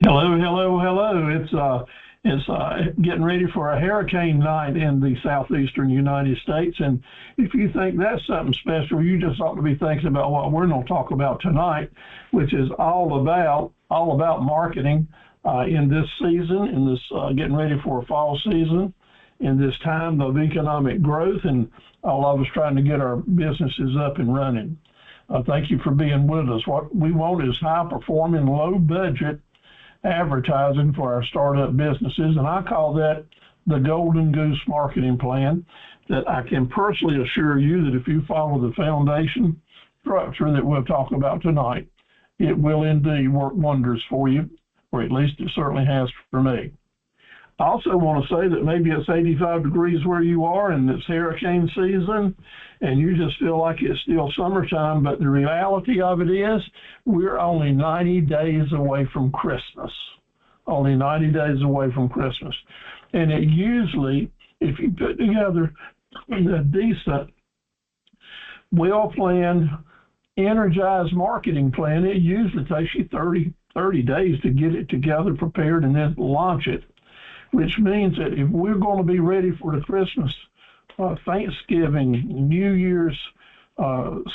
Hello, hello, hello. It's getting ready for a hurricane night in the southeastern United States, and if you think that's something special, you just ought to be thinking about what we're going to talk about tonight, which is all about marketing in this season, in this getting ready for a fall season, in this time of economic growth, and all of us trying to get our businesses up and running. Thank you for being with us. What we want is high performing, low budget advertising for our startup businesses, and I call that the Golden Goose Marketing Plan. That I can personally assure you that if you follow the foundation structure that we'll talk about tonight, it will indeed work wonders for you, or at least it certainly has for me. I also want to say that maybe it's 85 degrees where you are and it's hurricane season and you just feel like it's still summertime, but the reality of it is we're only 90 days away from Christmas. Only 90 days away from Christmas. And it usually, if you put together a decent, well-planned, energized marketing plan, it usually takes you 30 days to get it together, prepared, and then launch it, which means that if we're going to be ready for the Christmas, Thanksgiving, New Year's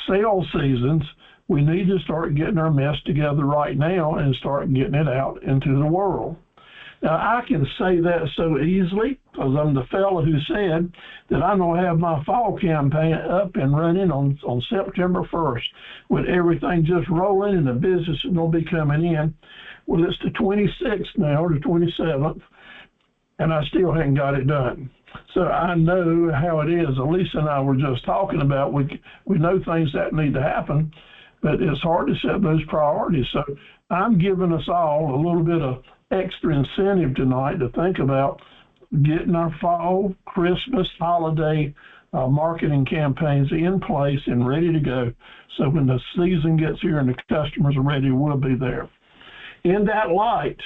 sales seasons, we need to start getting our mess together right now and start getting it out into the world. Now, I can say that so easily because I'm the fellow who said that I'm going to have my fall campaign up and running on September 1st with everything just rolling and the business is going to be coming in. Well, it's the 26th now, or the 27th, and I still haven't got it done. So I know how it is. Elisa and I were just talking about we know things that need to happen, but it's hard to set those priorities. So I'm giving us all a little bit of extra incentive tonight to think about getting our fall, Christmas, holiday marketing campaigns in place and ready to go. So when the season gets here and the customers are ready, we'll be there. In that light,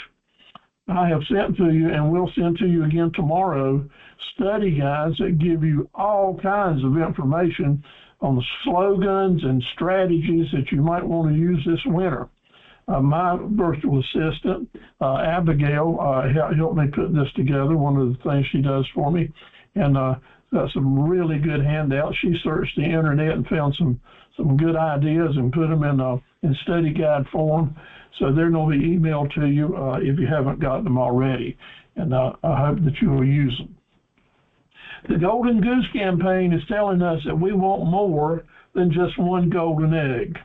I have sent to you and will send to you again tomorrow study guides that give you all kinds of information on the slogans and strategies that you might want to use this winter. My virtual assistant, Abigail, helped me put this together, one of the things she does for me, and got some really good handouts. She searched the internet and found some good ideas and put them in study guide form. So they're going to be emailed to you if you haven't got them already, and I hope that you will use them. The Golden Goose campaign is telling us that we want more than just one golden egg.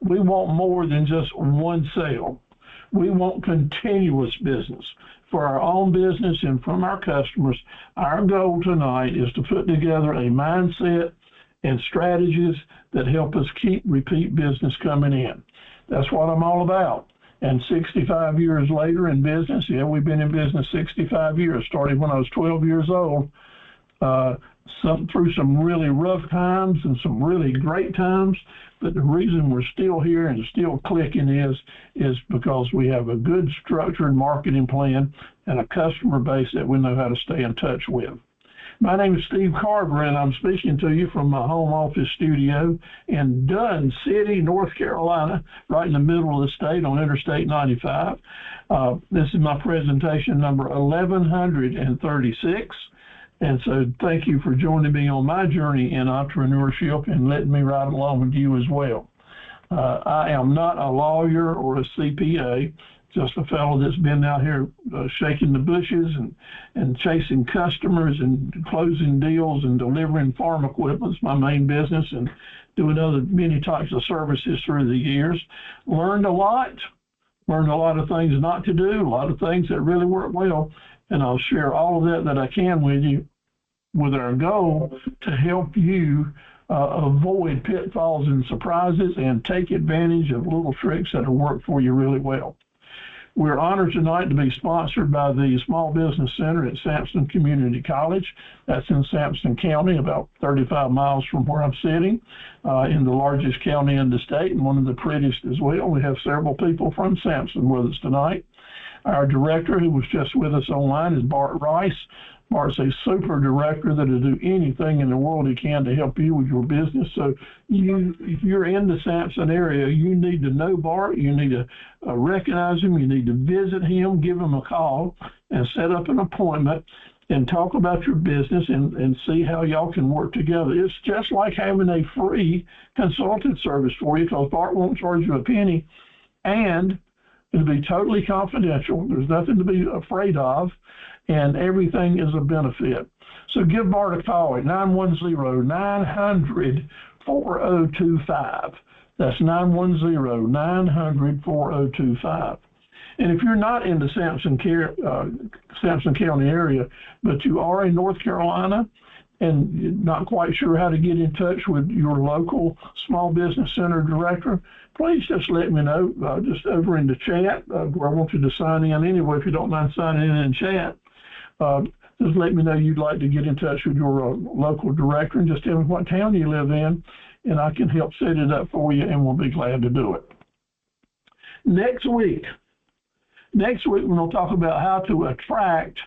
We want more than just one sale. We want continuous business for our own business and from our customers. Our goal tonight is to put together a mindset and strategies that help us keep repeat business coming in. That's what I'm all about. And 65 years later in business, yeah, we've been in business 65 years, started when I was 12 years old, through some really rough times and some really great times. But the reason we're still here and still clicking is because we have a good structured marketing plan and a customer base that we know how to stay in touch with. My name is Steve Carver, and I'm speaking to you from my home office studio in Dunn City, North Carolina, right in the middle of the state on Interstate 95. This is my presentation number 1136. And so thank you for joining me on my journey in entrepreneurship and letting me ride along with you as well. I am not a lawyer or a CPA, just a fellow that's been out here shaking the bushes and chasing customers and closing deals and delivering farm equipment is my main business, and doing other many types of services through the years. Learned a lot of things not to do, a lot of things that really work well, and I'll share all of that I can with you, with our goal to help you avoid pitfalls and surprises and take advantage of little tricks that will work for you really well. We're honored tonight to be sponsored by the Small Business Center at Sampson Community College. That's in Sampson County, about 35 miles from where I'm sitting, in the largest county in the state and one of the prettiest as well. We have several people from Sampson with us tonight. Our director, who was just with us online, is Bart Rice. Bart's a super director that'll do anything in the world he can to help you with your business. So if you're in the Sampson area, you need to know Bart. You need to recognize him. You need to visit him, give him a call, and set up an appointment and talk about your business and see how y'all can work together. It's just like having a free consultant service for you, because Bart won't charge you a penny, and it'll be totally confidential. There's nothing to be afraid of, and everything is a benefit. So give Bart a call at 910-900-4025. That's 910-900-4025. And if you're not in the Sampson County area, but you are in North Carolina and you're not quite sure how to get in touch with your local small business center director, please just let me know, just over in the chat, where I want you to sign in anyway. If you don't mind signing in chat, just let me know you'd like to get in touch with your local director, and just tell me what town you live in, and I can help set it up for you, and we'll be glad to do it. Next week, we're going to talk about how to attract,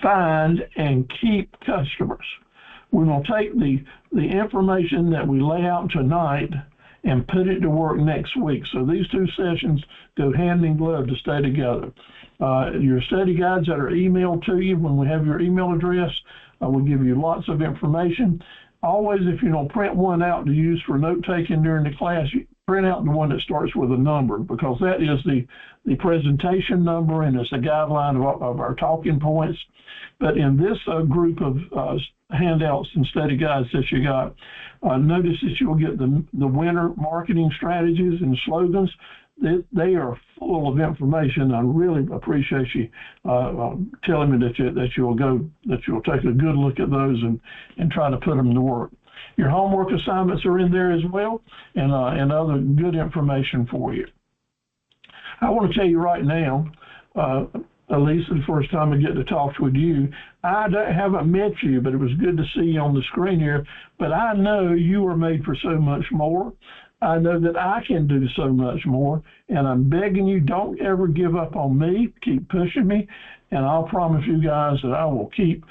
find, and keep customers. We're going to take the information that we lay out tonight and put it to work next week. So these two sessions go hand in glove to stay together. Your study guides that are emailed to you, when we have your email address, we'll give you lots of information. Always, if you don't print one out to use for note-taking during the class, print out the one that starts with a number, because that is the presentation number, and it's a guideline of our talking points. But in this group of handouts and study guides that you got, notice that you'll get the winter marketing strategies and slogans. They are full of information. I really appreciate you telling me that you'll take a good look at those and try to put them to work. Your homework assignments are in there as well, and other good information for you. I want to tell you right now, Elisa, the first time I get to talk with you, I haven't met you, but it was good to see you on the screen here. But I know you are made for so much more. I know that I can do so much more, and I'm begging you, don't ever give up on me. Keep pushing me, and I'll promise you guys that I will keep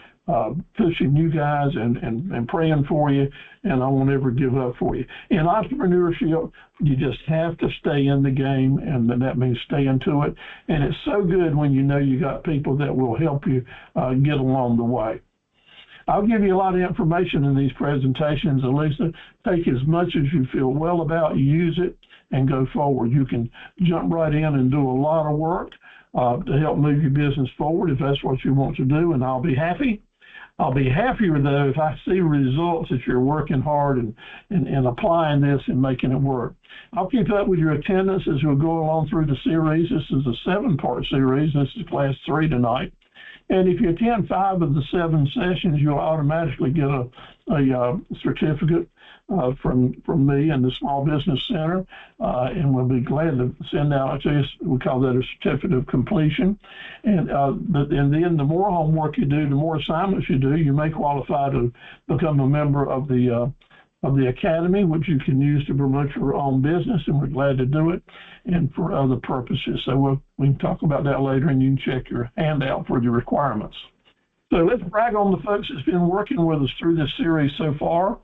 pushing you guys and praying for you, and I won't ever give up for you. In entrepreneurship, you just have to stay in the game, and that means staying to it. And it's so good when you know you got people that will help you get along the way. I'll give you a lot of information in these presentations, Elisa. Take as much as you feel well about, use it, and go forward. You can jump right in and do a lot of work to help move your business forward if that's what you want to do, and I'll be happy. I'll be happier, though, if I see results that you're working hard and applying this and making it work. I'll keep up with your attendance as we go along through the series. This is a 7-part series. This is class 3 tonight. And if you attend 5 of the 7 sessions, you'll automatically get a certificate from me and the Small Business Center, and we'll be glad to send out to you. We call that a certificate of completion. And then the more homework you do, the more assignments you do, you may qualify to become a member of the academy, which you can use to promote your own business, and we're glad to do it, and for other purposes. So we can talk about that later, and you can check your handout for the requirements. So let's brag on the folks that's been working with us through this series so far.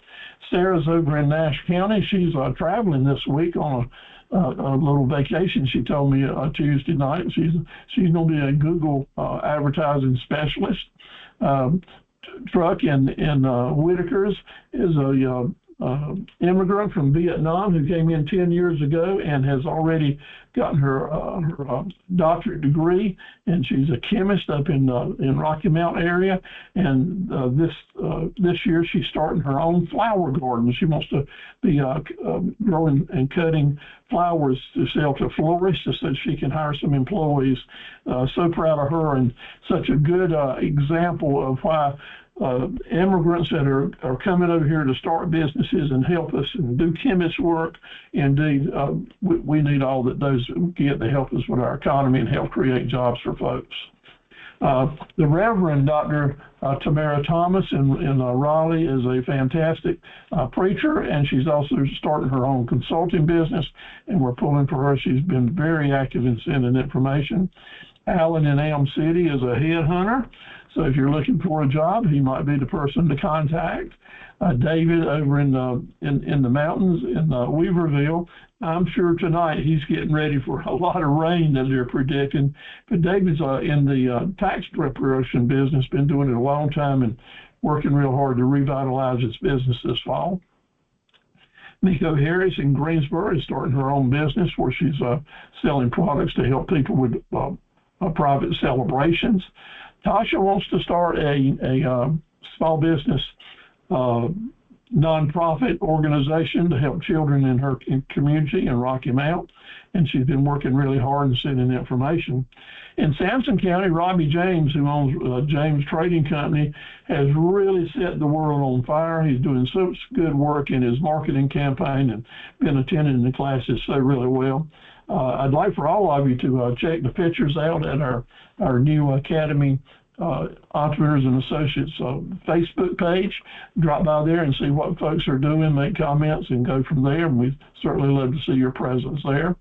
Sarah's over in Nash County. She's traveling this week on a little vacation. She told me Tuesday night. She's going to be a Google advertising specialist. Truck in Whitaker's is a immigrant from Vietnam who came in 10 years ago and has already gotten her doctorate degree, and she's a chemist up in Rocky Mount area. And this year she's starting her own flower garden. She wants to be growing and cutting flowers to sell to florists so that she can hire some employees. So proud of her, and such a good example of why immigrants that are coming over here to start businesses and help us and do chemist work. Indeed, we need all that those get to help us with our economy and help create jobs for folks. The Reverend Dr. Tamara Thomas in Raleigh is a fantastic preacher, and she's also starting her own consulting business, and we're pulling for her. She's been very active in sending information. Alan in Elm City is a headhunter. So if you're looking for a job, he might be the person to contact. David over in the mountains in Weaverville, I'm sure tonight he's getting ready for a lot of rain that they're predicting. But David's in the tax preparation business, been doing it a long time and working real hard to revitalize its business this fall. Miko Harris in Greensboro is starting her own business where she's selling products to help people with private celebrations. Tasha wants to start a small business nonprofit organization to help children in her community in Rocky Mount, and she's been working really hard and sending information. In Sampson County, Robbie James, who owns James Trading Company, has really set the world on fire. He's doing such good work in his marketing campaign and been attending the classes so really well. I'd like for all of you to check the pictures out at our new Academy Entrepreneurs and Associates Facebook page. Drop by there and see what folks are doing, make comments, and go from there. And we'd certainly love to see your presence there.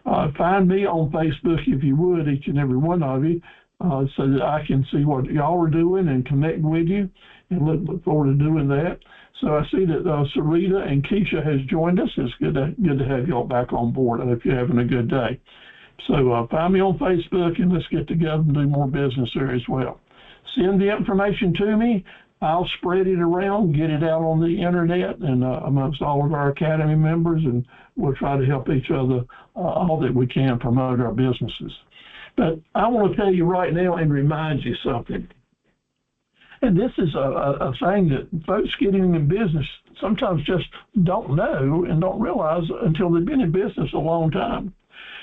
Find me on Facebook if you would, each and every one of you, so that I can see what y'all are doing and connect with you, and look forward to doing that. So I see that Sarita and Keisha has joined us. It's good to have y'all back on board. I hope you're having a good day. So find me on Facebook, and let's get together and do more business there as well. Send the information to me. I'll spread it around, get it out on the internet and amongst all of our Academy members, and we'll try to help each other all that we can promote our businesses. But I want to tell you right now and remind you something. And this is a thing that folks getting in business sometimes just don't know and don't realize until they've been in business a long time.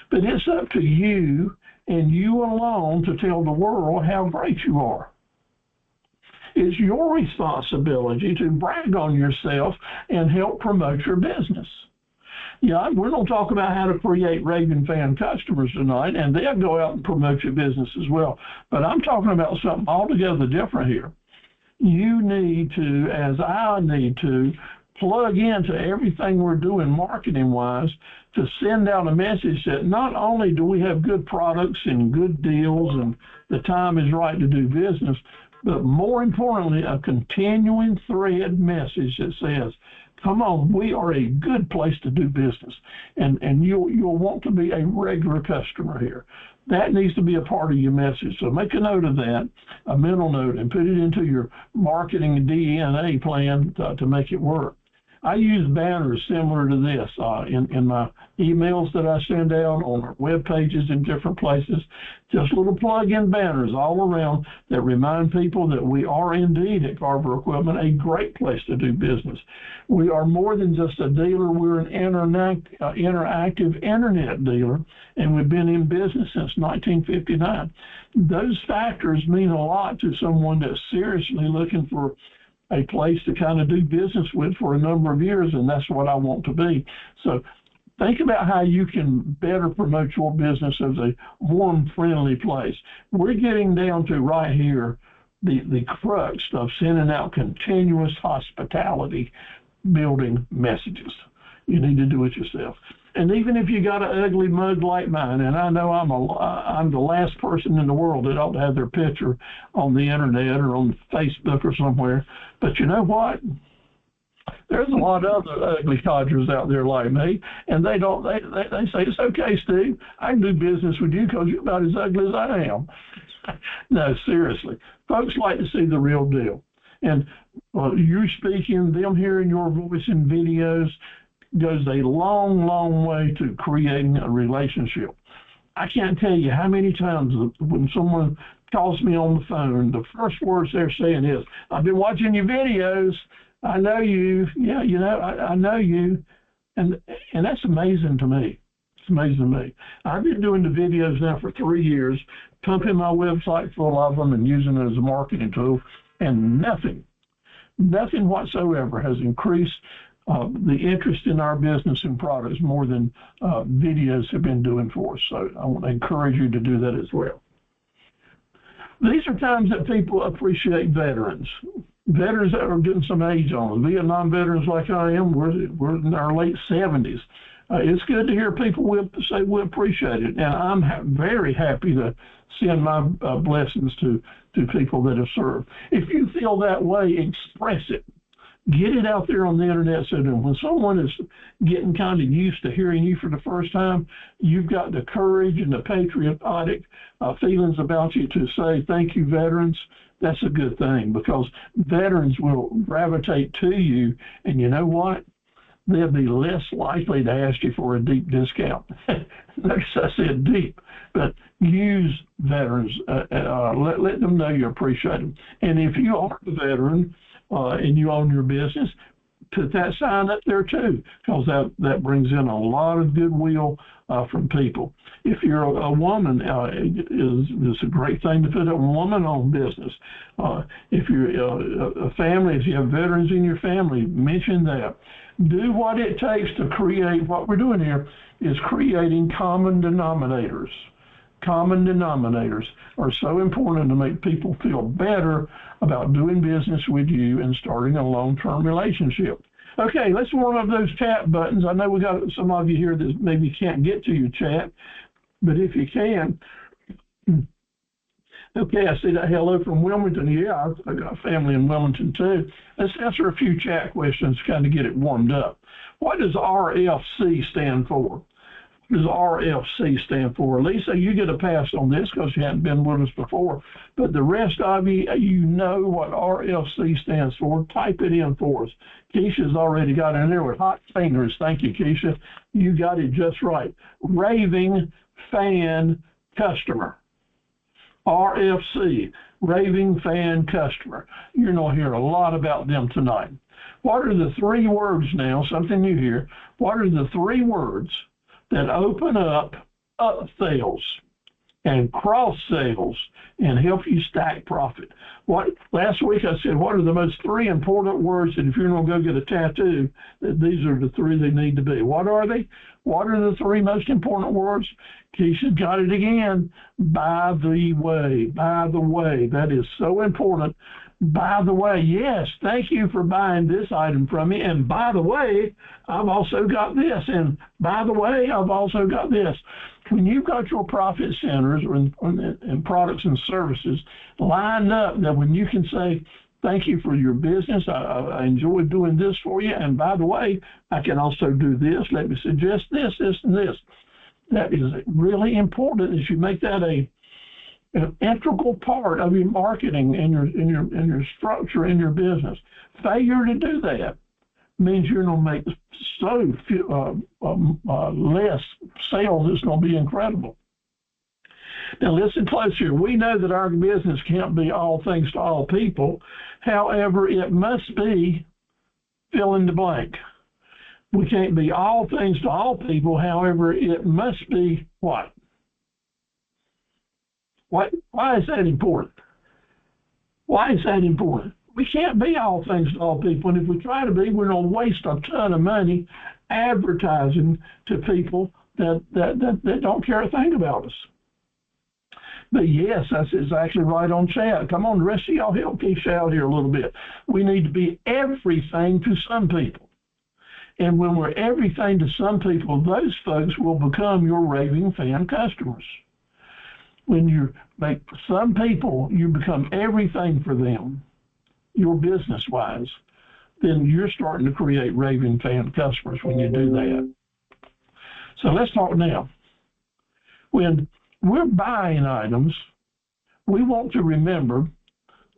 But it's up to you and you alone to tell the world how great you are. It's your responsibility to brag on yourself and help promote your business. Yeah, we're going to talk about how to create raving fan customers tonight, and they'll go out and promote your business as well. But I'm talking about something altogether different here. You need to, as I need to, plug into everything we're doing marketing-wise to send out a message that not only do we have good products and good deals and the time is right to do business, but more importantly, a continuing thread message that says, come on, we are a good place to do business, and you'll want to be a regular customer here. That needs to be a part of your message. So make a note of that, a mental note, and put it into your marketing DNA plan to make it work. I use banners similar to this in my emails that I send out, on our web pages in different places, just little plug-in banners all around that remind people that we are indeed at Carver Equipment a great place to do business. We are more than just a dealer. We're an interactive internet dealer, and we've been in business since 1959. Those factors mean a lot to someone that's seriously looking for a place to kind of do business with for a number of years, and that's what I want to be. So think about how you can better promote your business as a warm, friendly place. We're getting down to right here the crux of sending out continuous hospitality building messages. You need to do it yourself. And even if you got an ugly mug like mine, and I know I'm the last person in the world that ought to have their picture on the internet or on Facebook or somewhere, but you know what? There's a lot of other ugly codgers out there like me, and they say, it's okay, Steve, I can do business with you because you're about as ugly as I am. No, seriously. Folks like to see the real deal. And you speaking, them hearing your voice in videos, goes a long, long way to creating a relationship. I can't tell you how many times when someone calls me on the phone, the first words they're saying is, I've been watching your videos. I know you. Yeah, you know, I know you. And that's amazing to me. It's amazing to me. I've been doing the videos now for 3 years, pumping my website full of them and using it as a marketing tool, and nothing whatsoever has increased the interest in our business and products more than videos have been doing for us. So I want to encourage you to do that as well. These are times that people appreciate veterans. Veterans that are getting some age on us. Vietnam veterans like I am, we're in our late 70s. It's good to hear people say we appreciate it. And I'm very happy to send my blessings to to people that have served. If you feel that way, express it. Get it out there on the internet so that when someone is getting kind of used to hearing you for the first time, you've got the courage and the patriotic feelings about you to say, thank you, veterans. That's a good thing, because veterans will gravitate to you, and you know what? They'll be less likely to ask you for a deep discount. Notice I said deep, but use veterans. Let them know you appreciate them. And if you are a veteran and you own your business, put that sign up there too, because that brings in a lot of goodwill from people. If you're a woman, it's a great thing to put a woman-owned business. If you're a family, if you have veterans in your family, mention that. Do what it takes to create. What we're doing here is creating common denominators. Common denominators are so important to make people feel better about doing business with you and starting a long-term relationship. Okay, let's warm up those chat buttons. I know we got some of you here that maybe can't get to your chat, but if you can. Okay, I see that hello from Wilmington. Yeah, I've got family in Wilmington too. Let's answer a few chat questions to kind of get it warmed up. What does RFC stand for? What does RFC stand for? Lisa, you get a pass on this because you hadn't been with us before. But the rest of you, you know what RFC stands for. Type it in for us. Keisha's already got it in there with hot fingers. Thank you, Keisha. You got it just right. Raving fan customer. RFC, raving fan customer. You're going to hear a lot about them tonight. What are the three words now, something new here, what are the three words that open up sales and cross sales and help you stack profit? Last week I said, what are the most three important words that if you're going to go get a tattoo, that these are the three they need to be? What are they? What are the three most important words? Keisha got it again. By the way. By the way. That is so important. By the way, yes, thank you for buying this item from me. And by the way, I've also got this. And by the way, I've also got this. When you've got your profit centers and products and services lined up, that when you can say, thank you for your business, I enjoy doing this for you. And by the way, I can also do this. Let me suggest this, this, and this. That is really important as you make that an integral part of your marketing and your structure in your business. Failure to do that means you're going to make so less sales. It's going to be incredible. Now listen close here. We know that our business can't be all things to all people. However, it must be fill in the blank. We can't be all things to all people. However, it must be what? Why is that important? Why is that important? We can't be all things to all people. And if we try to be, we're going to waste a ton of money advertising to people that don't care a thing about us. But yes, that's exactly right on chat. Come on, the rest of y'all help Keisha out here a little bit. We need to be everything to some people. And when we're everything to some people, those folks will become your raving fan customers. When you make some people, you become everything for them, your business-wise, then you're starting to create raving fan customers when you do that. So let's talk now. When we're buying items, we want to remember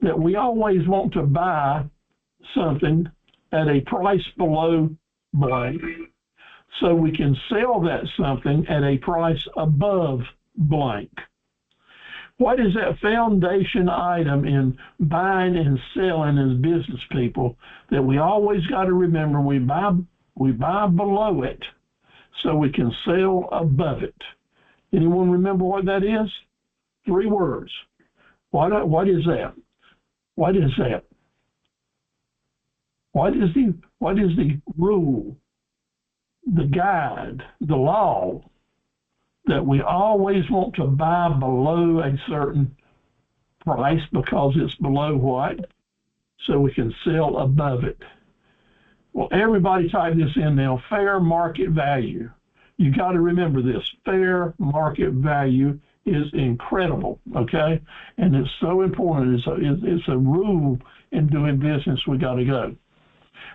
that we always want to buy something at a price below blank, so we can sell that something at a price above blank. What is that foundation item in buying and selling as business people that we always got to remember? We buy below it so we can sell above it. Anyone remember what that is? Three words. What is that? What is that? What is the rule, the guide, the law that we always want to buy below a certain price because it's below what? So we can sell above it. Well, everybody type this in now, fair market value. You got to remember this, fair market value is incredible, okay? And it's so important. It's a rule in doing business. We got to go.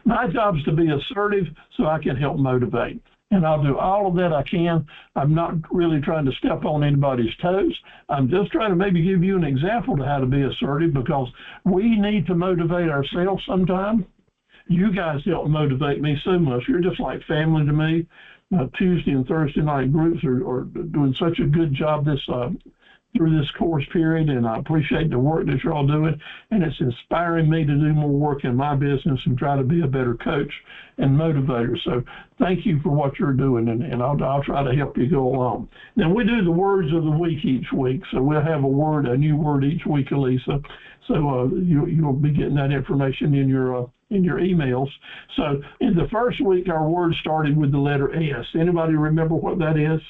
My job is to be assertive so I can help motivate. And I'll do all of that I can. I'm not really trying to step on anybody's toes. I'm just trying to maybe give you an example of how to be assertive, because we need to motivate ourselves sometime. You guys help motivate me so much. You're just like family to me. Tuesday and Thursday night groups are doing such a good job through this course period, and I appreciate the work that you're all doing, and it's inspiring me to do more work in my business and try to be a better coach and motivator. So thank you for what you're doing, and I'll try to help you go along. Now, we do the words of the week each week, so we'll have a new word each week, Elisa. So you'll be getting that information in your emails. So in the first week, our word started with the letter S. Anybody remember what that is?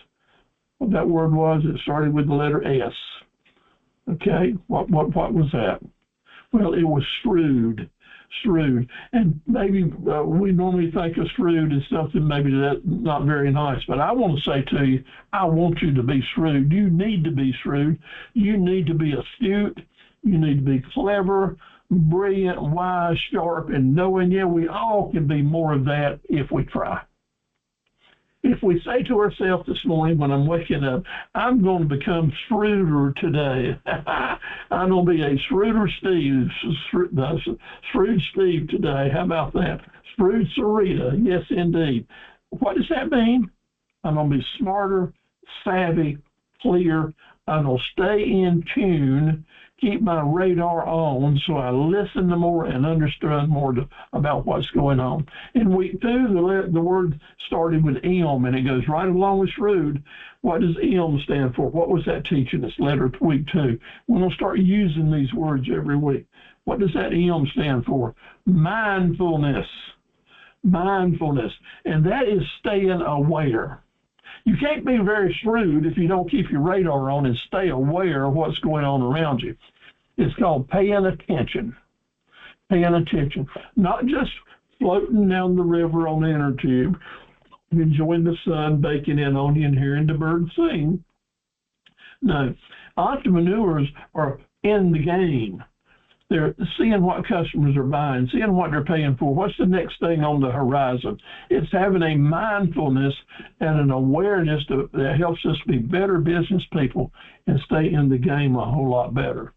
What that word was? It started with the letter S. Okay, what was that? Well, it was shrewd. And maybe we normally think of shrewd as something maybe that's not very nice, but I want to say to you, I want you to be shrewd. You need to be shrewd. You need to be astute. You need to be clever, brilliant, wise, sharp, and knowing. Yeah, we all can be more of that if we try. If we say to ourselves this morning when I'm waking up, I'm going to become shrewder today. I'm going to be a shrewder Steve, shrewd Steve today. How about that? Shrewd Sarita, yes, indeed. What does that mean? I'm going to be smarter, savvy, clear. I'm going to stay in tune, keep my radar on so I listen to more and understand more about what's going on. In week 2, the word started with M, and it goes right along with shrewd. What does M stand for? What was that teaching us? Letter week 2. We're going to start using these words every week. What does that M stand for? Mindfulness. Mindfulness. And that is staying aware. You can't be very shrewd if you don't keep your radar on and stay aware of what's going on around you. It's called paying attention. Paying attention. Not just floating down the river on the inner tube, enjoying the sun baking in on you and hearing the birds sing. No, entrepreneurs are in the game. They're seeing what customers are buying, seeing what they're paying for. What's the next thing on the horizon? It's having a mindfulness and an awareness that helps us be better business people and stay in the game a whole lot better.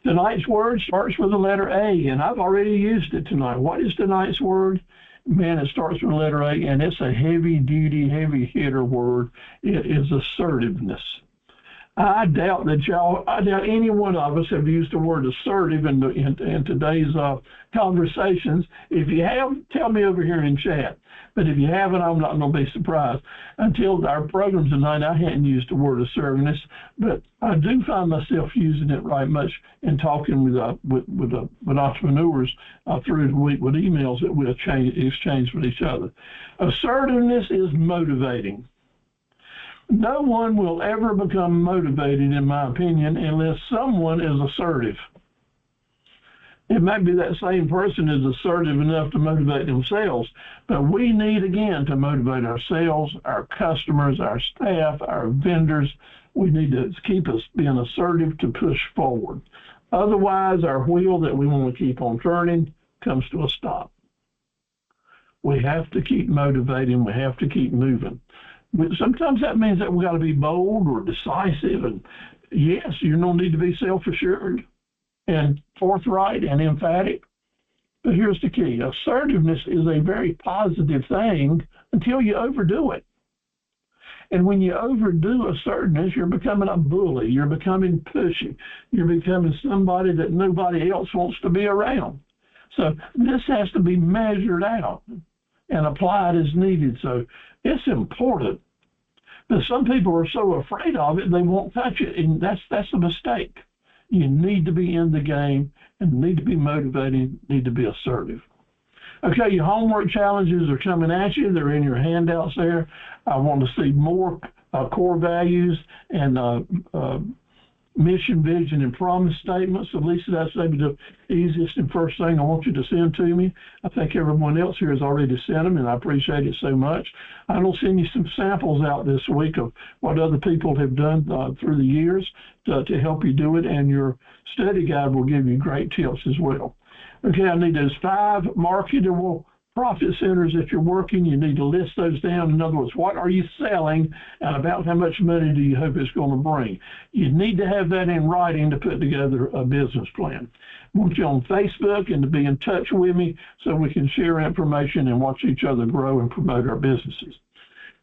Tonight's word starts with the letter A, and I've already used it tonight. What is tonight's word? Man, it starts with the letter A, and it's a heavy-duty, heavy-hitter word. It is assertiveness. I doubt any one of us have used the word assertive in today's conversations. If you have, tell me over here in chat. But if you haven't, I'm not going to be surprised. Until our program tonight, I hadn't used the word assertiveness, but I do find myself using it right much in talking with entrepreneurs through the week with emails that we'll exchange with each other. Assertiveness is motivating. No one will ever become motivated, in my opinion, unless someone is assertive. It might be that same person is assertive enough to motivate themselves, but we need, again, to motivate ourselves, our customers, our staff, our vendors. We need to keep us being assertive to push forward. Otherwise, our wheel that we want to keep on turning comes to a stop. We have to keep motivating. We have to keep moving. Sometimes that means that we got to be bold or decisive, and yes, you don't need to be self-assured and forthright and emphatic. But here's the key. Assertiveness is a very positive thing until you overdo it. And when you overdo assertiveness, you're becoming a bully. You're becoming pushy. You're becoming somebody that nobody else wants to be around. So this has to be measured out and applied as needed. So it's important. But some people are so afraid of it, they won't touch it, and that's a mistake. You need to be in the game and need to be motivated, need to be assertive. Okay, your homework challenges are coming at you. They're in your handouts there. I want to see more core values and mission, vision, and promise statements. So Lisa, that's maybe the easiest and first thing I want you to send to me. I think everyone else here has already sent them, and I appreciate it so much. I will send you some samples out this week of what other people have done through the years to help you do it, and your study guide will give you great tips as well. Okay, I need those 5 marketable profit centers that you're working. You need to list those down. In other words, what are you selling and about how much money do you hope it's going to bring? You need to have that in writing to put together a business plan. I want you on Facebook and to be in touch with me so we can share information and watch each other grow and promote our businesses.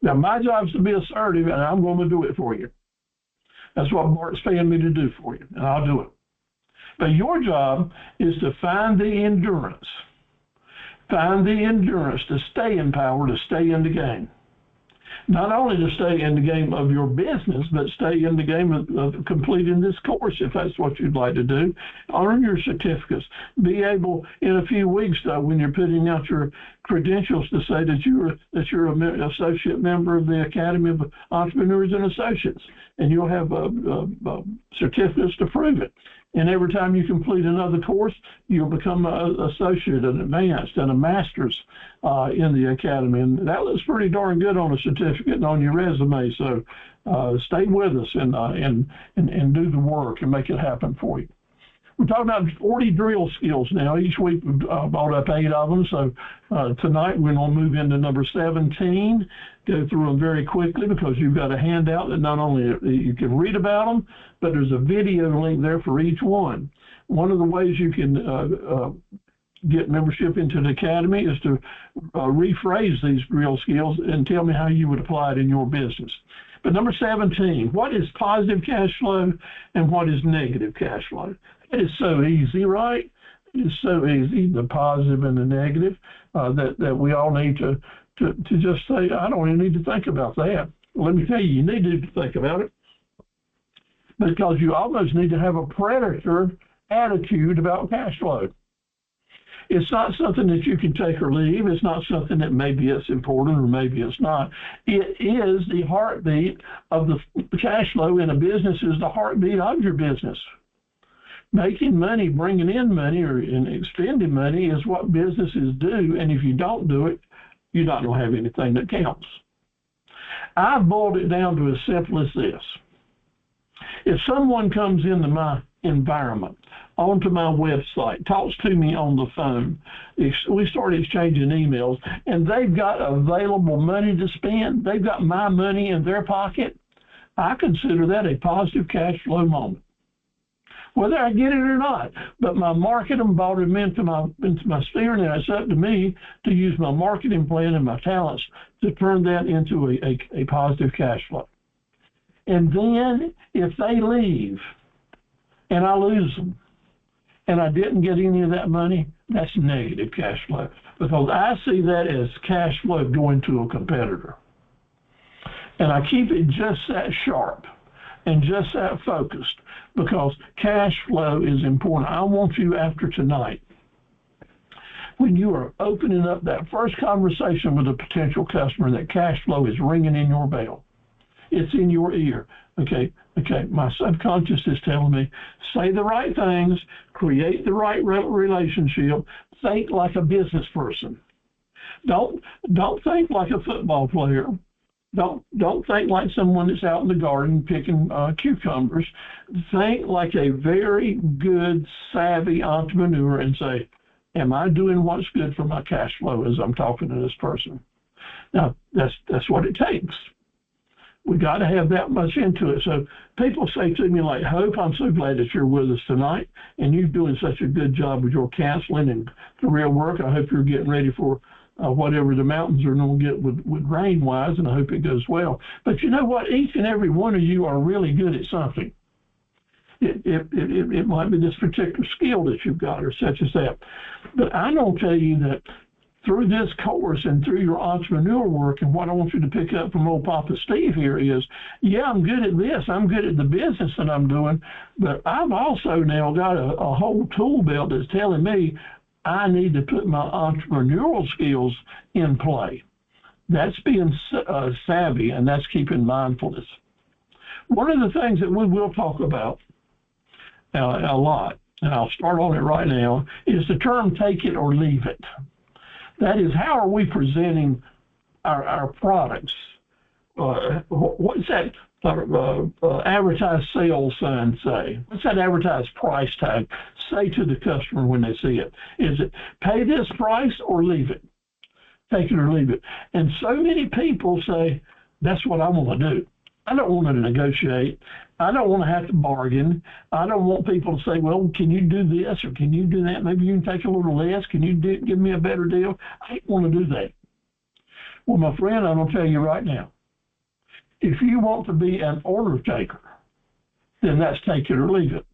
Now, my job is to be assertive, and I'm going to do it for you. That's what Mark's paying me to do for you, and I'll do it. But your job is to find the endurance. Find the endurance to stay in power, to stay in the game. Not only to stay in the game of your business, but stay in the game of completing this course, if that's what you'd like to do. Earn your certificates. Be able, in a few weeks, though, when you're putting out your credentials, to say that you're an associate member of the Academy of Entrepreneurs and Associates, and you'll have certificates to prove it. And every time you complete another course, you'll become an associate, an advanced, and a master's in the academy. And that looks pretty darn good on a certificate and on your resume. So stay with us and do the work and make it happen for you. We're talking about 40 drill skills now. Each week we've brought up 8 of them. So tonight we're going to move into number 17, go through them very quickly because you've got a handout that not only you can read about them, but there's a video link there for each one. One of the ways you can get membership into the Academy is to rephrase these drill skills and tell me how you would apply it in your business. But number 17, what is positive cash flow and what is negative cash flow? It is so easy, right? It's so easy, the positive and the negative, that we all need to just say, I don't even need to think about that. Let me tell you, you need to think about it because you almost need to have a predator attitude about cash flow. It's not something that you can take or leave. It's not something that maybe it's important or maybe it's not. It is the heartbeat of the cash flow in a business, is the heartbeat of your business. Making money, bringing in money, and expending money is what businesses do. And if you don't do it, you're not going to have anything that counts. I've boiled it down to as simple as this. If someone comes into my environment, onto my website, talks to me on the phone, we start exchanging emails, and they've got available money to spend, they've got my money in their pocket, I consider that a positive cash flow moment. Whether I get it or not, but my marketing brought them into my sphere, and it's up to me to use my marketing plan and my talents to turn that into a positive cash flow. And then if they leave and I lose them and I didn't get any of that money, that's negative cash flow, because I see that as cash flow going to a competitor. And I keep it just that sharp and just that focused, because cash flow is important. I want you, after tonight, when you are opening up that first conversation with a potential customer, that cash flow is ringing in your bell. It's in your ear. Okay, my subconscious is telling me, say the right things, create the right relationship, think like a business person. Don't think like a football player. Don't think like someone that's out in the garden picking cucumbers. Think like a very good, savvy entrepreneur and say, am I doing what's good for my cash flow as I'm talking to this person? Now, that's what it takes. We got to have that much into it. So people say to me like, Hope, I'm so glad that you're with us tonight, and you're doing such a good job with your counseling and career work. I hope you're getting ready for whatever the mountains are going to get with rain-wise, and I hope it goes well. But you know what? Each and every one of you are really good at something. It might be this particular skill that you've got or such as that. But I'm going to tell you that through this course and through your entrepreneur work, and what I want you to pick up from old Papa Steve here is, yeah, I'm good at this. I'm good at the business that I'm doing, but I've also now got a whole tool belt that's telling me I need to put my entrepreneurial skills in play. That's being savvy, and that's keeping mindfulness. One of the things that we will talk about a lot, and I'll start on it right now, is the term take it or leave it. That is, how are we presenting our products? What's that advertised sales sign say? What's that advertised price tag say to the customer when they see it? Is it pay this price or leave it? Take it or leave it. And so many people say, that's what I want to do. I don't want to negotiate. I don't want to have to bargain. I don't want people to say, well, can you do this or can you do that? Maybe you can take a little less. Can you give me a better deal? I don't want to do that. Well, my friend, I'm going to tell you right now, if you want to be an order taker, then that's take it or leave it.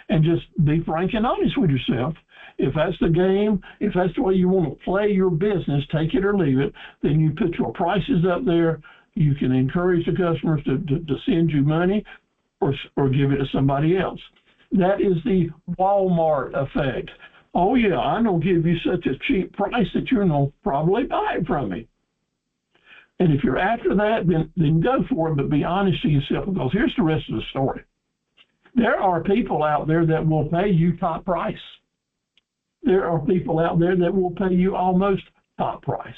And just be frank and honest with yourself. If that's the game, if that's the way you want to play your business, take it or leave it, then you put your prices up there. You can encourage the customers to send you money or give it to somebody else. That is the Walmart effect. Oh, yeah, I'm going to give you such a cheap price that you're going to probably buy it from me. And if you're after that, then go for it, but be honest to yourself, because here's the rest of the story. There are people out there that will pay you top price. There are people out there that will pay you almost top price.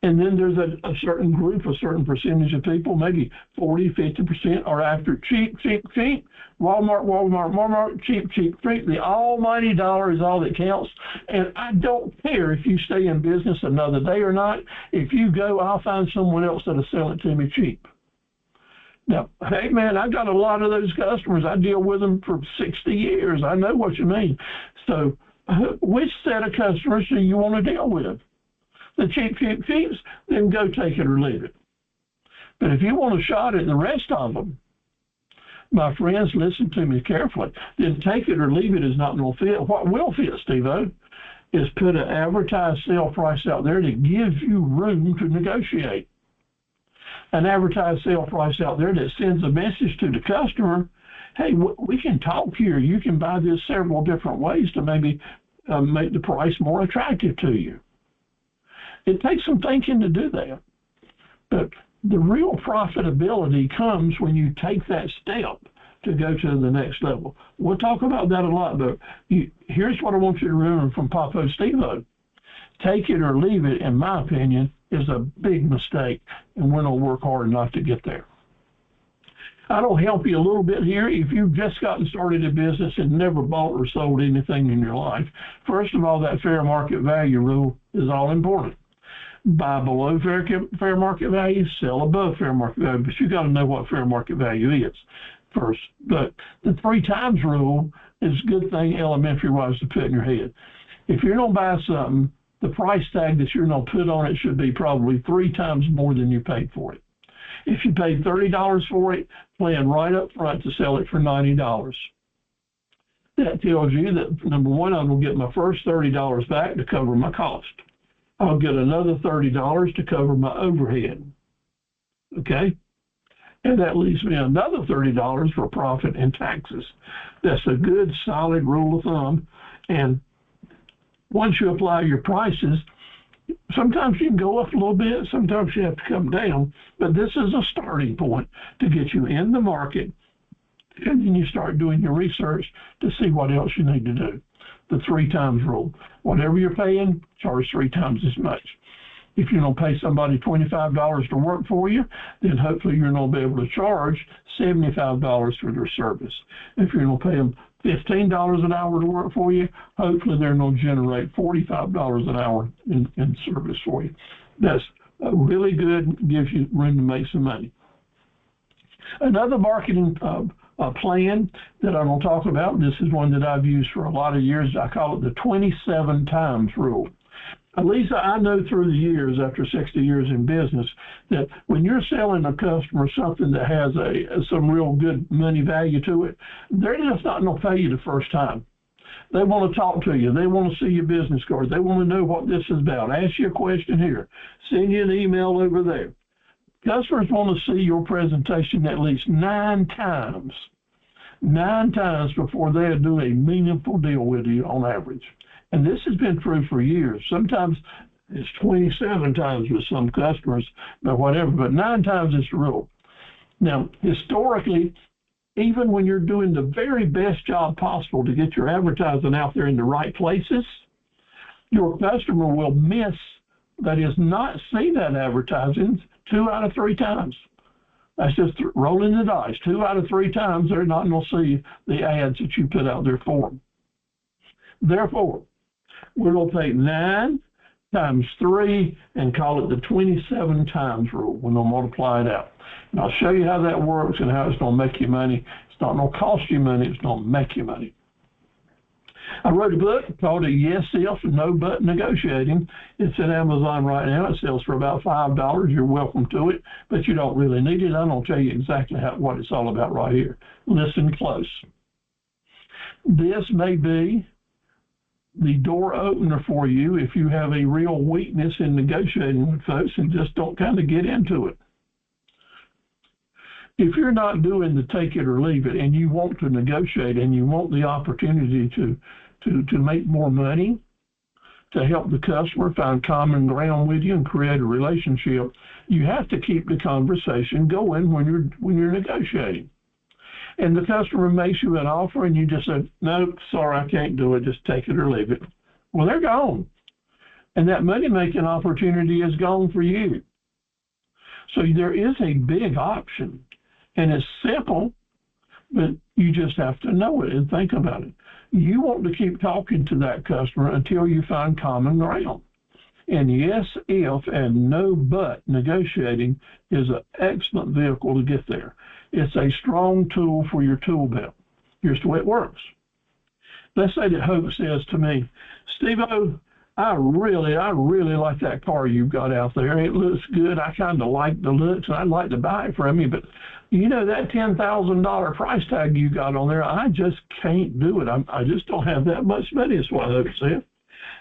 And then there's a certain group, a certain percentage of people, maybe 40, 50% are after cheap, cheap, cheap. Walmart, cheap, cheap, cheap. The almighty dollar is all that counts. And I don't care if you stay in business another day or not. If you go, I'll find someone else that'll sell it to me cheap. Now, hey, man, I've got a lot of those customers. I deal with them for 60 years. I know what you mean. So which set of customers do you want to deal with? The cheap, cheap, cheaps, then go take it or leave it. But if you want a shot at the rest of them, my friends, listen to me carefully. Then take it or leave it is not going to fit. What will fit, Steve-O, is put an advertised sale price out there that gives you room to negotiate. An advertised sale price out there that sends a message to the customer, hey, we can talk here. You can buy this several different ways to maybe make the price more attractive to you. It takes some thinking to do that. But the real profitability comes when you take that step to go to the next level. We'll talk about that a lot, but here's what I want you to remember from Papa Steve-O. Take it or leave it, in my opinion, is a big mistake, and we're going to work hard not to get there. I'll help you a little bit here. If you've just gotten started in business and never bought or sold anything in your life, first of all, that fair market value rule is all important. Buy below fair market value, sell above fair market value, but you got to know what fair market value is first. But the 3 times rule is a good thing elementary-wise to put in your head. If you're going to buy something, the price tag that you're going to put on it should be probably 3 times more than you paid for it. If you paid $30 for it, plan right up front to sell it for $90. That tells you that, number one, I'm going to get my first $30 back to cover my cost. I'll get another $30 to cover my overhead. Okay? And that leaves me another $30 for profit and taxes. That's a good, solid rule of thumb. And once you apply your prices, sometimes you can go up a little bit, sometimes you have to come down, but this is a starting point to get you in the market, and then you start doing your research to see what else you need to do. The 3 times rule. Whatever you're paying, charge 3 times as much. If you're going to pay somebody $25 to work for you, then hopefully you're going to be able to charge $75 for their service. If you're going to pay them $15 an hour to work for you, hopefully they're going to generate $45 an hour in service for you. That's really good, gives you room to make some money. Another marketing plan that I'm going to talk about, this is one that I've used for a lot of years. I call it the 27 times rule. At least I know through the years, after 60 years in business, that when you're selling a customer something that has some real good money value to it, they're just not going to pay you the first time. They want to talk to you. They want to see your business card. They want to know what this is about. Ask you a question here. Send you an email over there. Customers want to see your presentation at least 9 times. 9 times before they'll do a meaningful deal with you on average. And this has been true for years. Sometimes it's 27 times with some customers, but whatever. But 9 times is the rule. Now, historically, even when you're doing the very best job possible to get your advertising out there in the right places, your customer will miss, that is, not see that advertising 2 out of 3 times. That's just rolling the dice. 2 out of 3 times, they're not going to see the ads that you put out there for them. Therefore, we're going to take 9 times 3 and call it the 27 times rule. We're going to multiply it out. And I'll show you how that works and how it's going to make you money. It's not going to cost you money. It's going to make you money. I wrote a book called Yes, If, No But Negotiating. It's at Amazon right now. It sells for about $5. You're welcome to it, but you don't really need it. I'm going to tell you exactly what it's all about right here. Listen close. This may be the door opener for you if you have a real weakness in negotiating with folks and just don't kind of get into it. If you're not doing the take it or leave it and you want to negotiate and you want the opportunity to make more money, to help the customer find common ground with you and create a relationship, you have to keep the conversation going when you're negotiating. And the customer makes you an offer and you just say, nope, sorry, I can't do it, just take it or leave it. Well, they're gone. And that money-making opportunity is gone for you. So there is a big option. And it's simple, but you just have to know it and think about it. You want to keep talking to that customer until you find common ground. And yes, if, and no but negotiating is an excellent vehicle to get there. It's a strong tool for your tool belt. Here's the way it works. Let's say that Hope says to me, Steve-O, I really like that car you've got out there. It looks good. I kind of like the looks, and I'd like to buy it from you. But, you know, that $10,000 price tag you got on there, I just can't do it. I just don't have that much money, is what Hope said.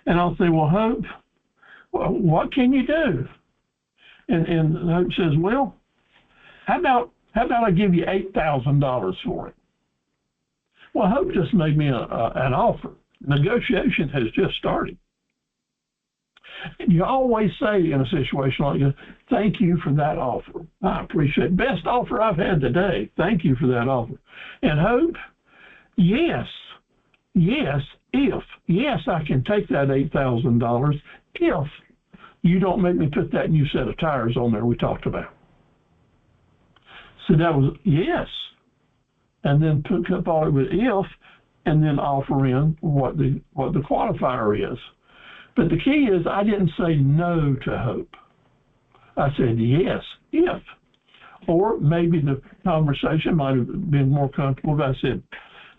And I'll say, well, Hope, what can you do? And Hope says, well, how about I give you $8,000 for it? Well, Hope just made me an offer. Negotiation has just started. And you always say in a situation like this, thank you for that offer. I appreciate it. Best offer I've had today. Thank you for that offer. And Hope, yes, I can take that $8,000 if you don't make me put that new set of tires on there we talked about. So that was yes. And then put up all it with if, and then offer in what the qualifier is. But the key is I didn't say no to Hope. I said yes, if. Or maybe the conversation might have been more comfortable if I said,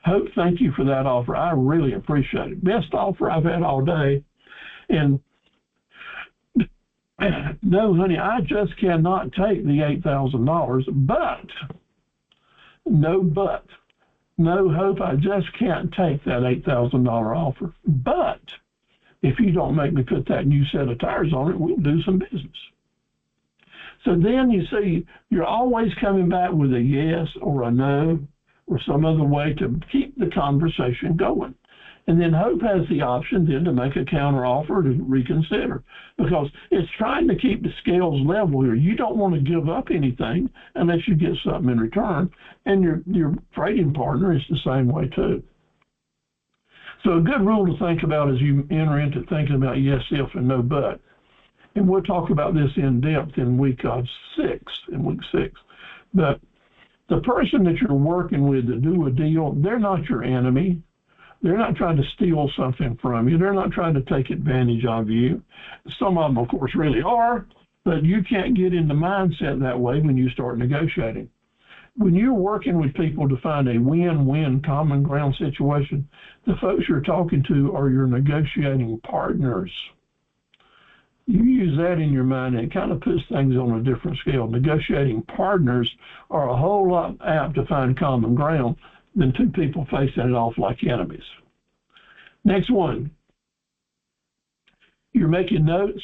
Hope, thank you for that offer. I really appreciate it. Best offer I've had all day. And no, honey, I just cannot take the $8,000, but, no, Hope, I just can't take that $8,000 offer. But if you don't make me put that new set of tires on it, we'll do some business. So then you see, you're always coming back with a yes or a no or some other way to keep the conversation going. And then Hope has the option then to make a counter offer to reconsider, because it's trying to keep the scales level here. You don't want to give up anything unless you get something in return. And your trading partner is the same way too. So a good rule to think about as you enter into thinking about yes, if, and no but. And we'll talk about this in depth in week 6. But the person that you're working with to do a deal, they're not your enemy. They're not trying to steal something from you. They're not trying to take advantage of you. Some of them, of course, really are, but you can't get in the mindset that way when you start negotiating. When you're working with people to find a win-win common ground situation, the folks you're talking to are your negotiating partners. You use that in your mind, and it kind of puts things on a different scale. Negotiating partners are a whole lot apt to find common ground than two people facing it off like enemies. Next one. You're making notes.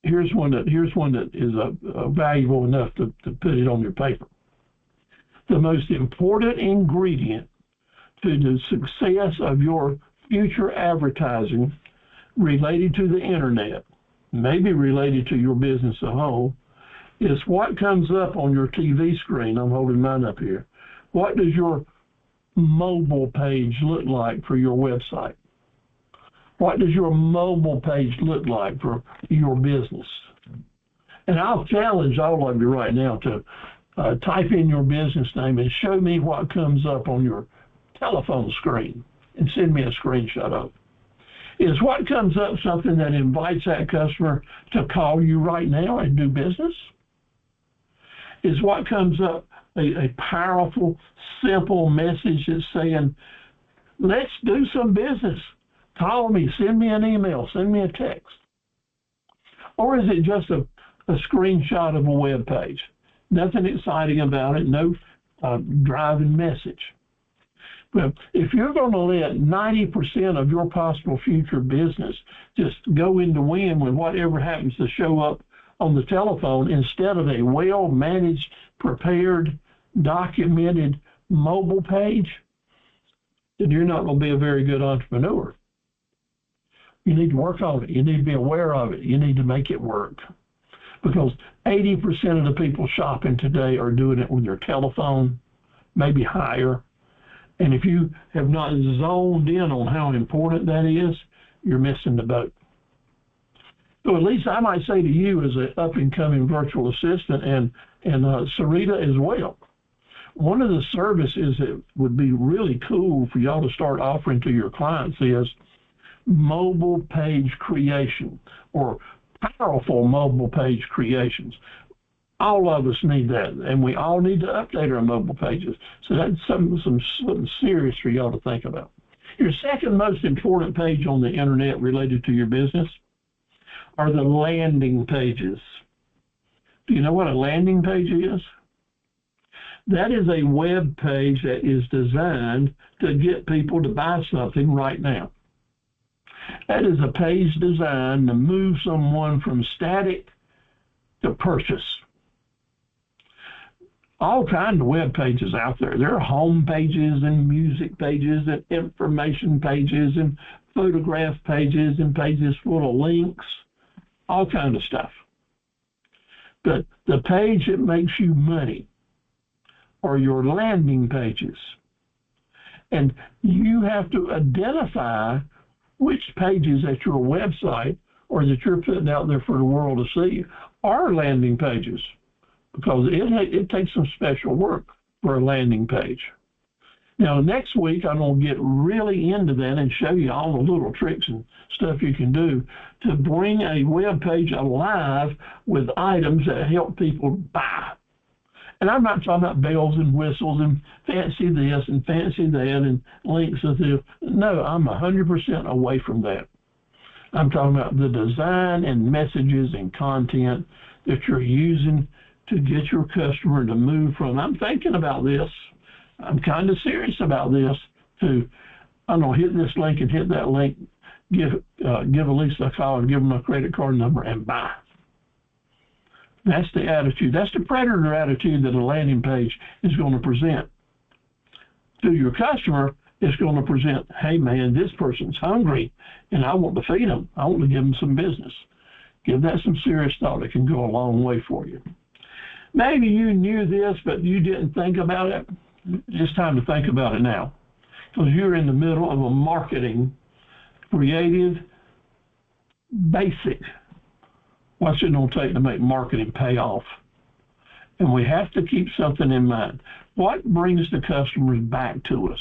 Here's one that is valuable enough to put it on your paper. The most important ingredient to the success of your future advertising related to the internet, maybe related to your business as a whole, is what comes up on your TV screen. I'm holding mine up here. What does your mobile page look like for your website? What does your mobile page look like for your business? And I'll challenge all of you right now to type in your business name and show me what comes up on your telephone screen and send me a screenshot of it. Is what comes up something that invites that customer to call you right now and do business? Is what comes up a powerful, simple message that's saying, let's do some business. Call me, send me an email, send me a text. Or is it just a screenshot of a web page? Nothing exciting about it, no driving message. But if you're going to let 90% of your possible future business just go into wind with whatever happens to show up on the telephone instead of a well-managed, prepared, documented mobile page, then you're not going to be a very good entrepreneur. You need to work on it. You need to be aware of it. You need to make it work. Because 80% of the people shopping today are doing it with their telephone, maybe higher. And if you have not zoned in on how important that is, you're missing the boat. So at least I might say to you as an up-and-coming virtual assistant and Sarita as well, one of the services that would be really cool for y'all to start offering to your clients is mobile page creation or powerful mobile page creations. All of us need that, and we all need to update our mobile pages. So that's something serious for y'all to think about. Your second most important page on the internet related to your business are the landing pages. Do you know what a landing page is? That is a web page that is designed to get people to buy something right now. That is a page designed to move someone from static to purchase. All kinds of web pages out there. There are home pages and music pages and information pages and photograph pages and pages full of links, all kinds of stuff. But the page that makes you money are your landing pages. And you have to identify which pages at your website or that you're putting out there for the world to see are landing pages, because it takes some special work for a landing page. Now, next week, I'm going to get really into that and show you all the little tricks and stuff you can do to bring a web page alive with items that help people buy. And I'm not talking about bells and whistles and fancy this and fancy that and links to this. No, I'm 100% away from that. I'm talking about the design and messages and content that you're using to get your customer to move from, I'm thinking about this, I'm kind of serious about this, to, I'm going to hit this link and hit that link, give Elisa a call and give them a credit card number and buy. That's the attitude. That's the predator attitude that a landing page is going to present. To your customer, it's going to present, hey man, this person's hungry and I want to feed them. I want to give them some business. Give that some serious thought. It can go a long way for you. Maybe you knew this, but you didn't think about it. It's time to think about it now, because you're in the middle of a marketing, creative, basic. What's it going to take to make marketing pay off? And we have to keep something in mind. What brings the customers back to us?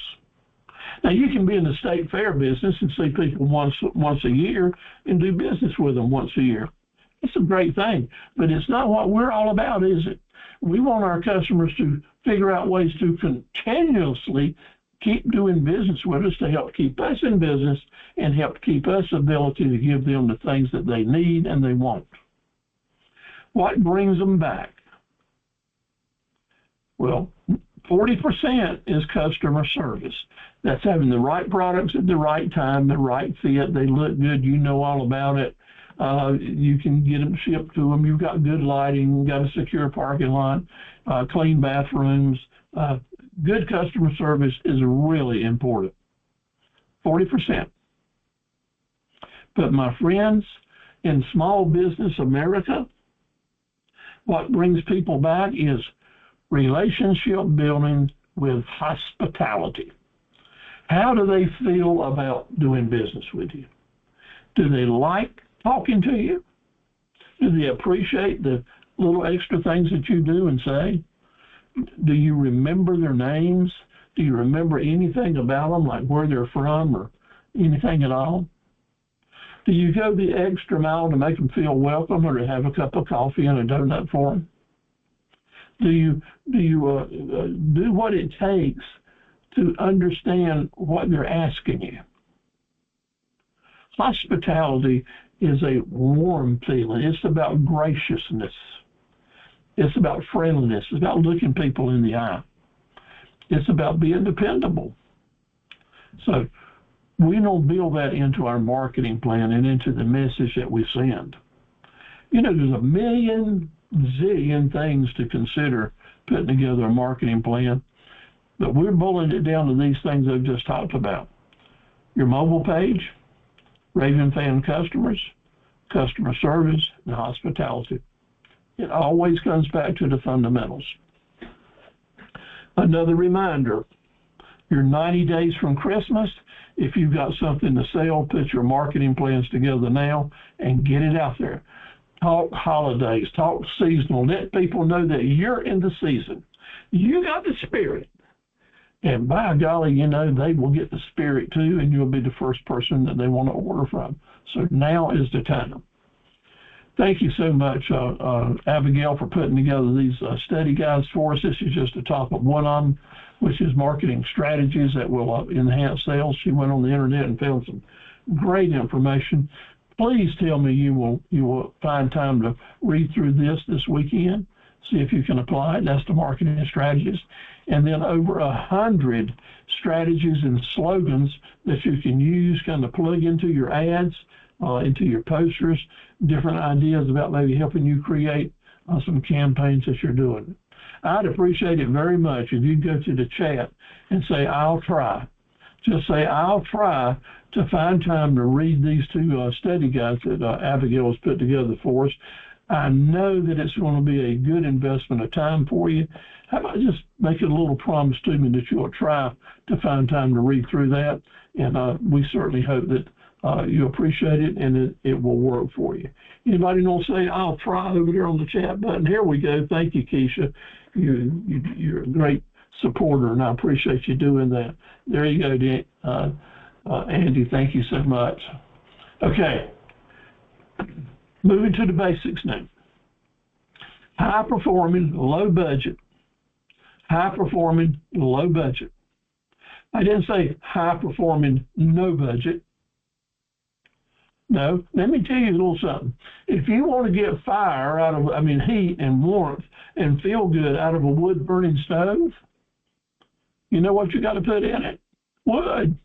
Now, you can be in the state fair business and see people once a year and do business with them once a year. It's a great thing, but it's not what we're all about, is it? We want our customers to figure out ways to continuously keep doing business with us to help keep us in business and help keep us the ability to give them the things that they need and they want. What brings them back? Well, 40% is customer service. That's having the right products at the right time, the right fit. They look good. You know all about it. You can get them shipped to them. You've got good lighting. You've got a secure parking lot, clean bathrooms. Good customer service is really important. 40%. But my friends, in small business America, what brings people back is relationship building with hospitality. How do they feel about doing business with you? Do they like talking to you? Do they appreciate the little extra things that you do and say? Do you remember their names? Do you remember anything about them, like where they're from or anything at all? Do you go the extra mile to make them feel welcome, or to have a cup of coffee and a donut for them? Do you do what it takes to understand what they're asking you? Hospitality is a warm feeling. It's about graciousness. It's about friendliness. It's about looking people in the eye. It's about being dependable. So we don't build that into our marketing plan and into the message that we send. You know, there's a million zillion things to consider putting together a marketing plan, but we're boiling it down to these things I've just talked about. Your mobile page, raving fan customers, customer service, and hospitality. It always comes back to the fundamentals. Another reminder, you're 90 days from Christmas. If you've got something to sell, put your marketing plans together now and get it out there. Talk holidays, talk seasonal. Let people know that you're in the season. You got the spirit. And by golly, you know, they will get the spirit too, and you'll be the first person that they want to order from. So now is the time. Thank you so much, Abigail, for putting together these study guides for us. This is just the top of one of them, which is marketing strategies that will enhance sales. She went on the internet and found some great information. Please tell me you will find time to read through this weekend, see if you can apply it. That's the marketing strategies. And then over 100 strategies and slogans that you can use, kind of plug into your ads, into your posters, different ideas about maybe helping you create some campaigns that you're doing. I'd appreciate it very much if you'd go to the chat and say, I'll try. Just say, I'll try to find time to read these two study guides that Abigail has put together for us. I know that it's going to be a good investment of time for you. How about just make it a little promise to me that you'll try to find time to read through that? And we certainly hope that you appreciate it and it will work for you. Anybody want to say, I'll try over there on the chat button? Here we go. Thank you, Keisha. You're a great supporter, and I appreciate you doing that. There you go, Andy. Thank you so much. Okay. Moving to the basics now. High performing, low budget. High performing, low budget. I didn't say high performing, no budget. No, let me tell you a little something. If you want to get fire out of, heat and warmth and feel good out of a wood burning stove, you know what you got to put in it? Wood.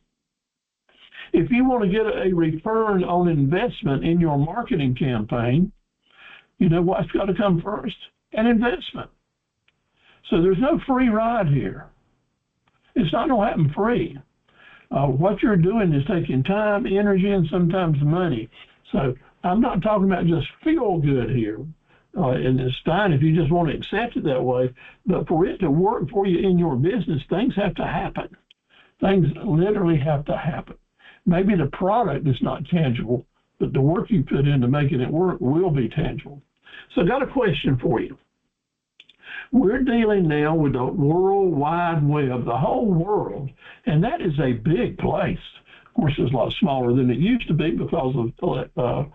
If you want to get a return on investment in your marketing campaign, you know what's got to come first? An investment. So there's no free ride here. It's not going to happen free. What you're doing is taking time, energy, and sometimes money. So I'm not talking about just feel good here. And it's fine if you just want to accept it that way. But for it to work for you in your business, things have to happen. Things literally have to happen. Maybe the product is not tangible, but the work you put into making it work will be tangible. So I got a question for you. We're dealing now with the World Wide Web, the whole world, and that is a big place. Of course, it's a lot smaller than it used to be because of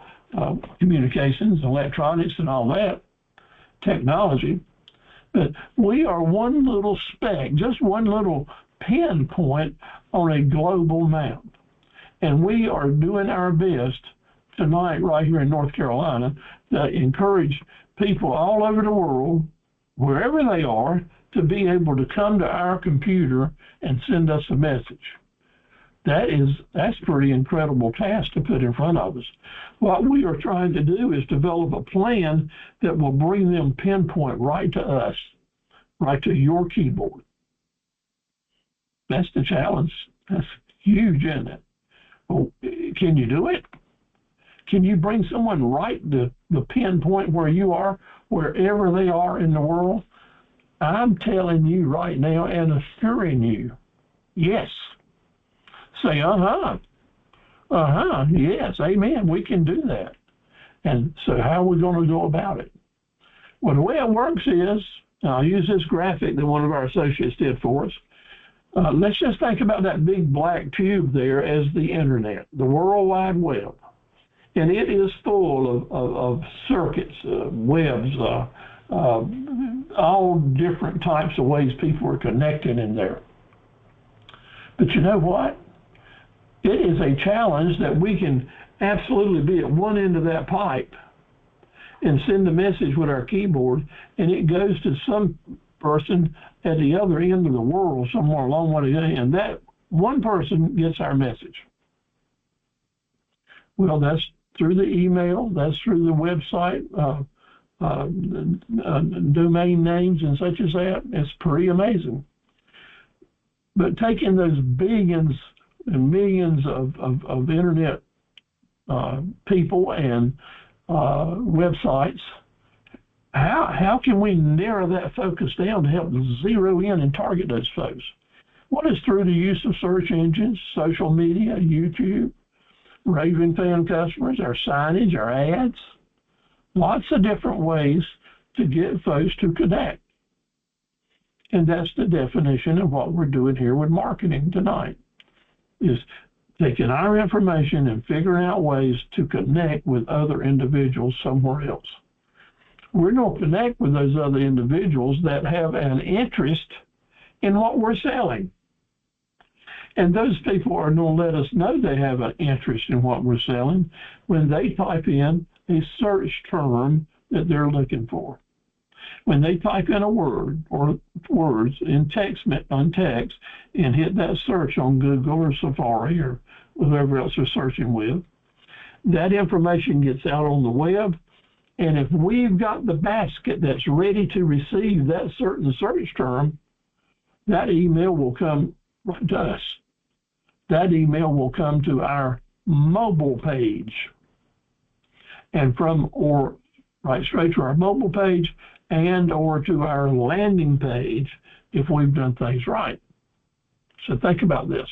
communications, electronics, and all that, technology. But we are one little speck, just one little pinpoint on a global map. And we are doing our best tonight right here in North Carolina to encourage people all over the world, wherever they are, to be able to come to our computer and send us a message. That's a pretty incredible task to put in front of us. What we are trying to do is develop a plan that will bring them pinpoint right to us, right to your keyboard. That's the challenge. That's huge, isn't it? Well, can you do it? Can you bring someone right to the pinpoint where you are, wherever they are in the world? I'm telling you right now and assuring you, yes. Say, yes, amen, we can do that. And so how are we going to go about it? Well, the way it works is, I'll use this graphic that one of our associates did for us. Let's just think about that big black tube there as the internet, the World Wide Web. And it is full of circuits, webs, all different types of ways people are connecting in there. But you know what? It is a challenge that we can absolutely be at one end of that pipe and send a message with our keyboard, and it goes to some person at the other end of the world somewhere along the way, and that one person gets our message. Well, that's through the email, that's through the website, domain names and such as that. It's pretty amazing. But taking those billions and millions of internet people and websites, how can we narrow that focus down to help zero in and target those folks? What is through the use of search engines, social media, YouTube, raving fan customers, our signage, our ads, lots of different ways to get folks to connect. And that's the definition of what we're doing here with marketing tonight, is taking our information and figuring out ways to connect with other individuals somewhere else. We're going to connect with those other individuals that have an interest in what we're selling. And those people are going to let us know they have an interest in what we're selling when they type in a search term that they're looking for. When they type in a word or words in text and hit that search on Google or Safari or whoever else they're searching with, that information gets out on the web. And if we've got the basket that's ready to receive that certain search term, that email will come right to us. That email will come to our mobile page, and right straight to our mobile page and or to our landing page if we've done things right. So think about this.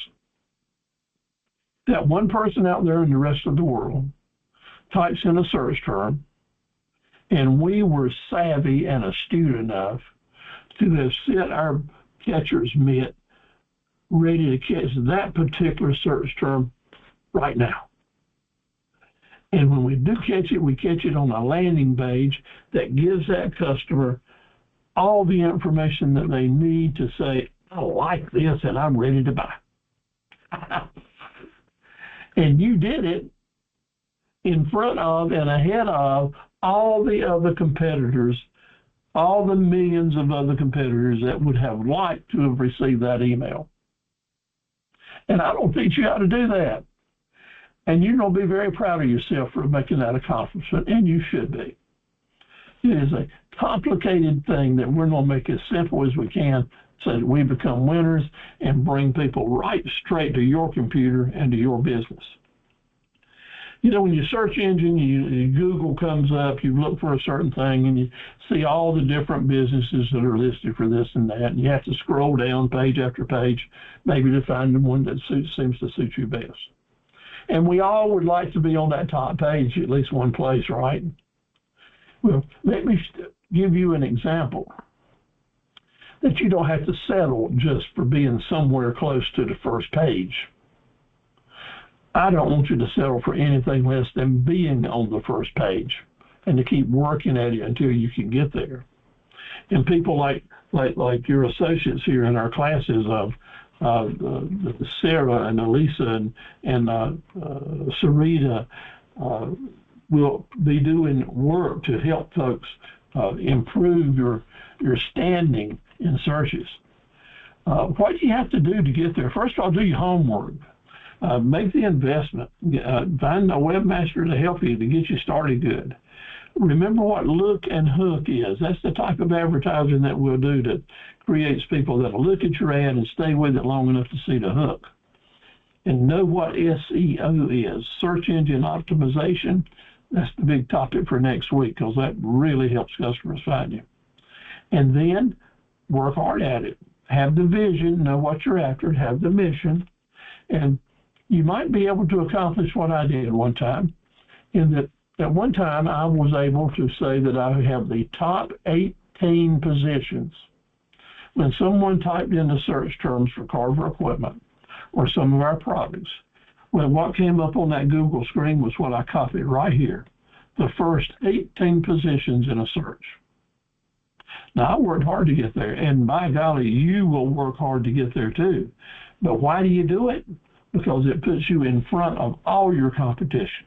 That one person out there in the rest of the world types in a search term, and we were savvy and astute enough to have set our catcher's mitt ready to catch that particular search term right now. And when we do catch it, we catch it on a landing page that gives that customer all the information that they need to say, I like this and I'm ready to buy. And you did it in front of and ahead of all the other competitors, all the millions of other competitors that would have liked to have received that email. And I don't teach you how to do that. And you're going to be very proud of yourself for making that accomplishment, and you should be. It is a complicated thing that we're going to make as simple as we can so that we become winners and bring people right straight to your computer and to your business. You know, when your search engine, Google comes up, you look for a certain thing, and you see all the different businesses that are listed for this and that, and you have to scroll down page after page, maybe to find the one that seems to suit you best. And we all would like to be on that top page at least one place, right? Well, let me give you an example that you don't have to settle just for being somewhere close to the first page. I don't want you to settle for anything less than being on the first page and to keep working at it until you can get there. And people like your associates here in our classes of Sarah and Elisa and Sarita will be doing work to help folks improve your standing in searches. What do you have to do to get there? First of all, do your homework. Make the investment. Find a webmaster to help you to get you started good. Remember what look and hook is. That's the type of advertising that we'll do that creates people that will look at your ad and stay with it long enough to see the hook. And know what SEO is, search engine optimization. That's the big topic for next week because that really helps customers find you. And then work hard at it. Have the vision, know what you're after, have the mission, and you might be able to accomplish what I did one time. In that, at one time, I was able to say that I have the top 18 positions. When someone typed in the search terms for Carver equipment or some of our products, well, what came up on that Google screen was what I copied right here, the first 18 positions in a search. Now, I worked hard to get there, and by golly, you will work hard to get there too. But why do you do it? Because it puts you in front of all your competition.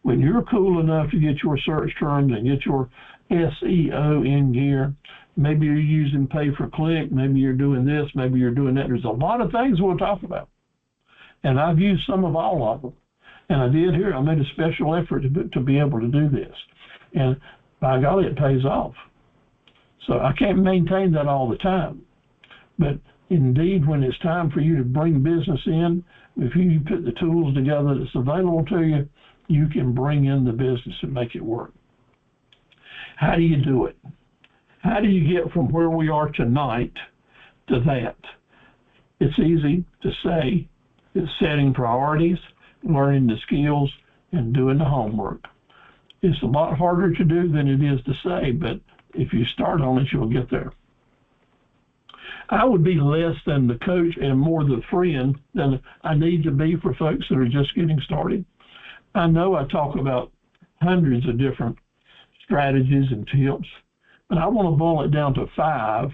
When you're cool enough to get your search terms and get your SEO in gear, maybe you're using pay-per-click, maybe you're doing this, maybe you're doing that. There's a lot of things we'll talk about. And I've used some of all of them. And I did here, I made a special effort to be able to do this. And by golly, it pays off. So I can't maintain that all the time. But indeed, when it's time for you to bring business in, if you put the tools together that's available to you, you can bring in the business and make it work. How do you do it? How do you get from where we are tonight to that? It's easy to say. It's setting priorities, learning the skills, and doing the homework. It's a lot harder to do than it is to say, but if you start on it, you'll get there. I would be less than the coach and more the friend than I need to be for folks that are just getting started. I know I talk about hundreds of different strategies and tips, but I want to boil it down to 5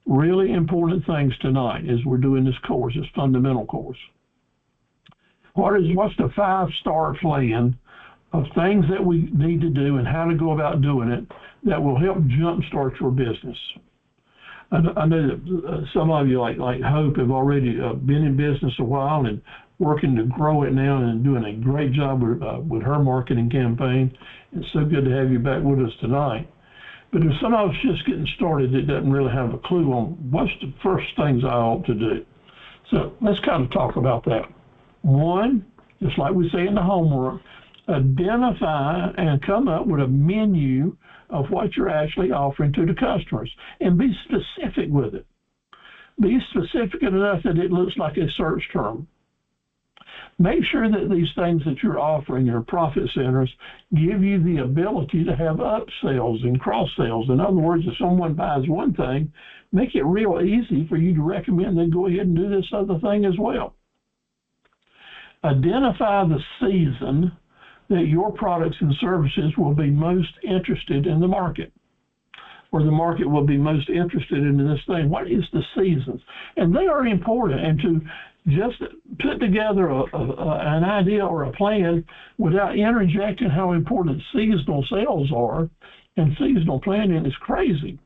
really important things tonight as we're doing this course, this fundamental course. What's the 5-star plan of things that we need to do and how to go about doing it that will help jumpstart your business? I know that some of you, like Hope, have already been in business a while and working to grow it now and doing a great job with her marketing campaign. It's so good to have you back with us tonight. But if some of us just getting started that doesn't really have a clue on what's the first things I ought to do. So let's kind of talk about that. 1, just like we say in the homework, identify and come up with a menu of what you're actually offering to the customers and be specific with it. Be specific enough that it looks like a search term. Make sure that these things that you're offering, your profit centers, give you the ability to have upsells and cross sales. In other words, if someone buys one thing, make it real easy for you to recommend they go ahead and do this other thing as well. Identify the season that your products and services will be most interested in the market, or the market will be most interested in this thing. What is the seasons? And they are important. And to just put together an idea or a plan without interjecting how important seasonal sales are and seasonal planning is crazy,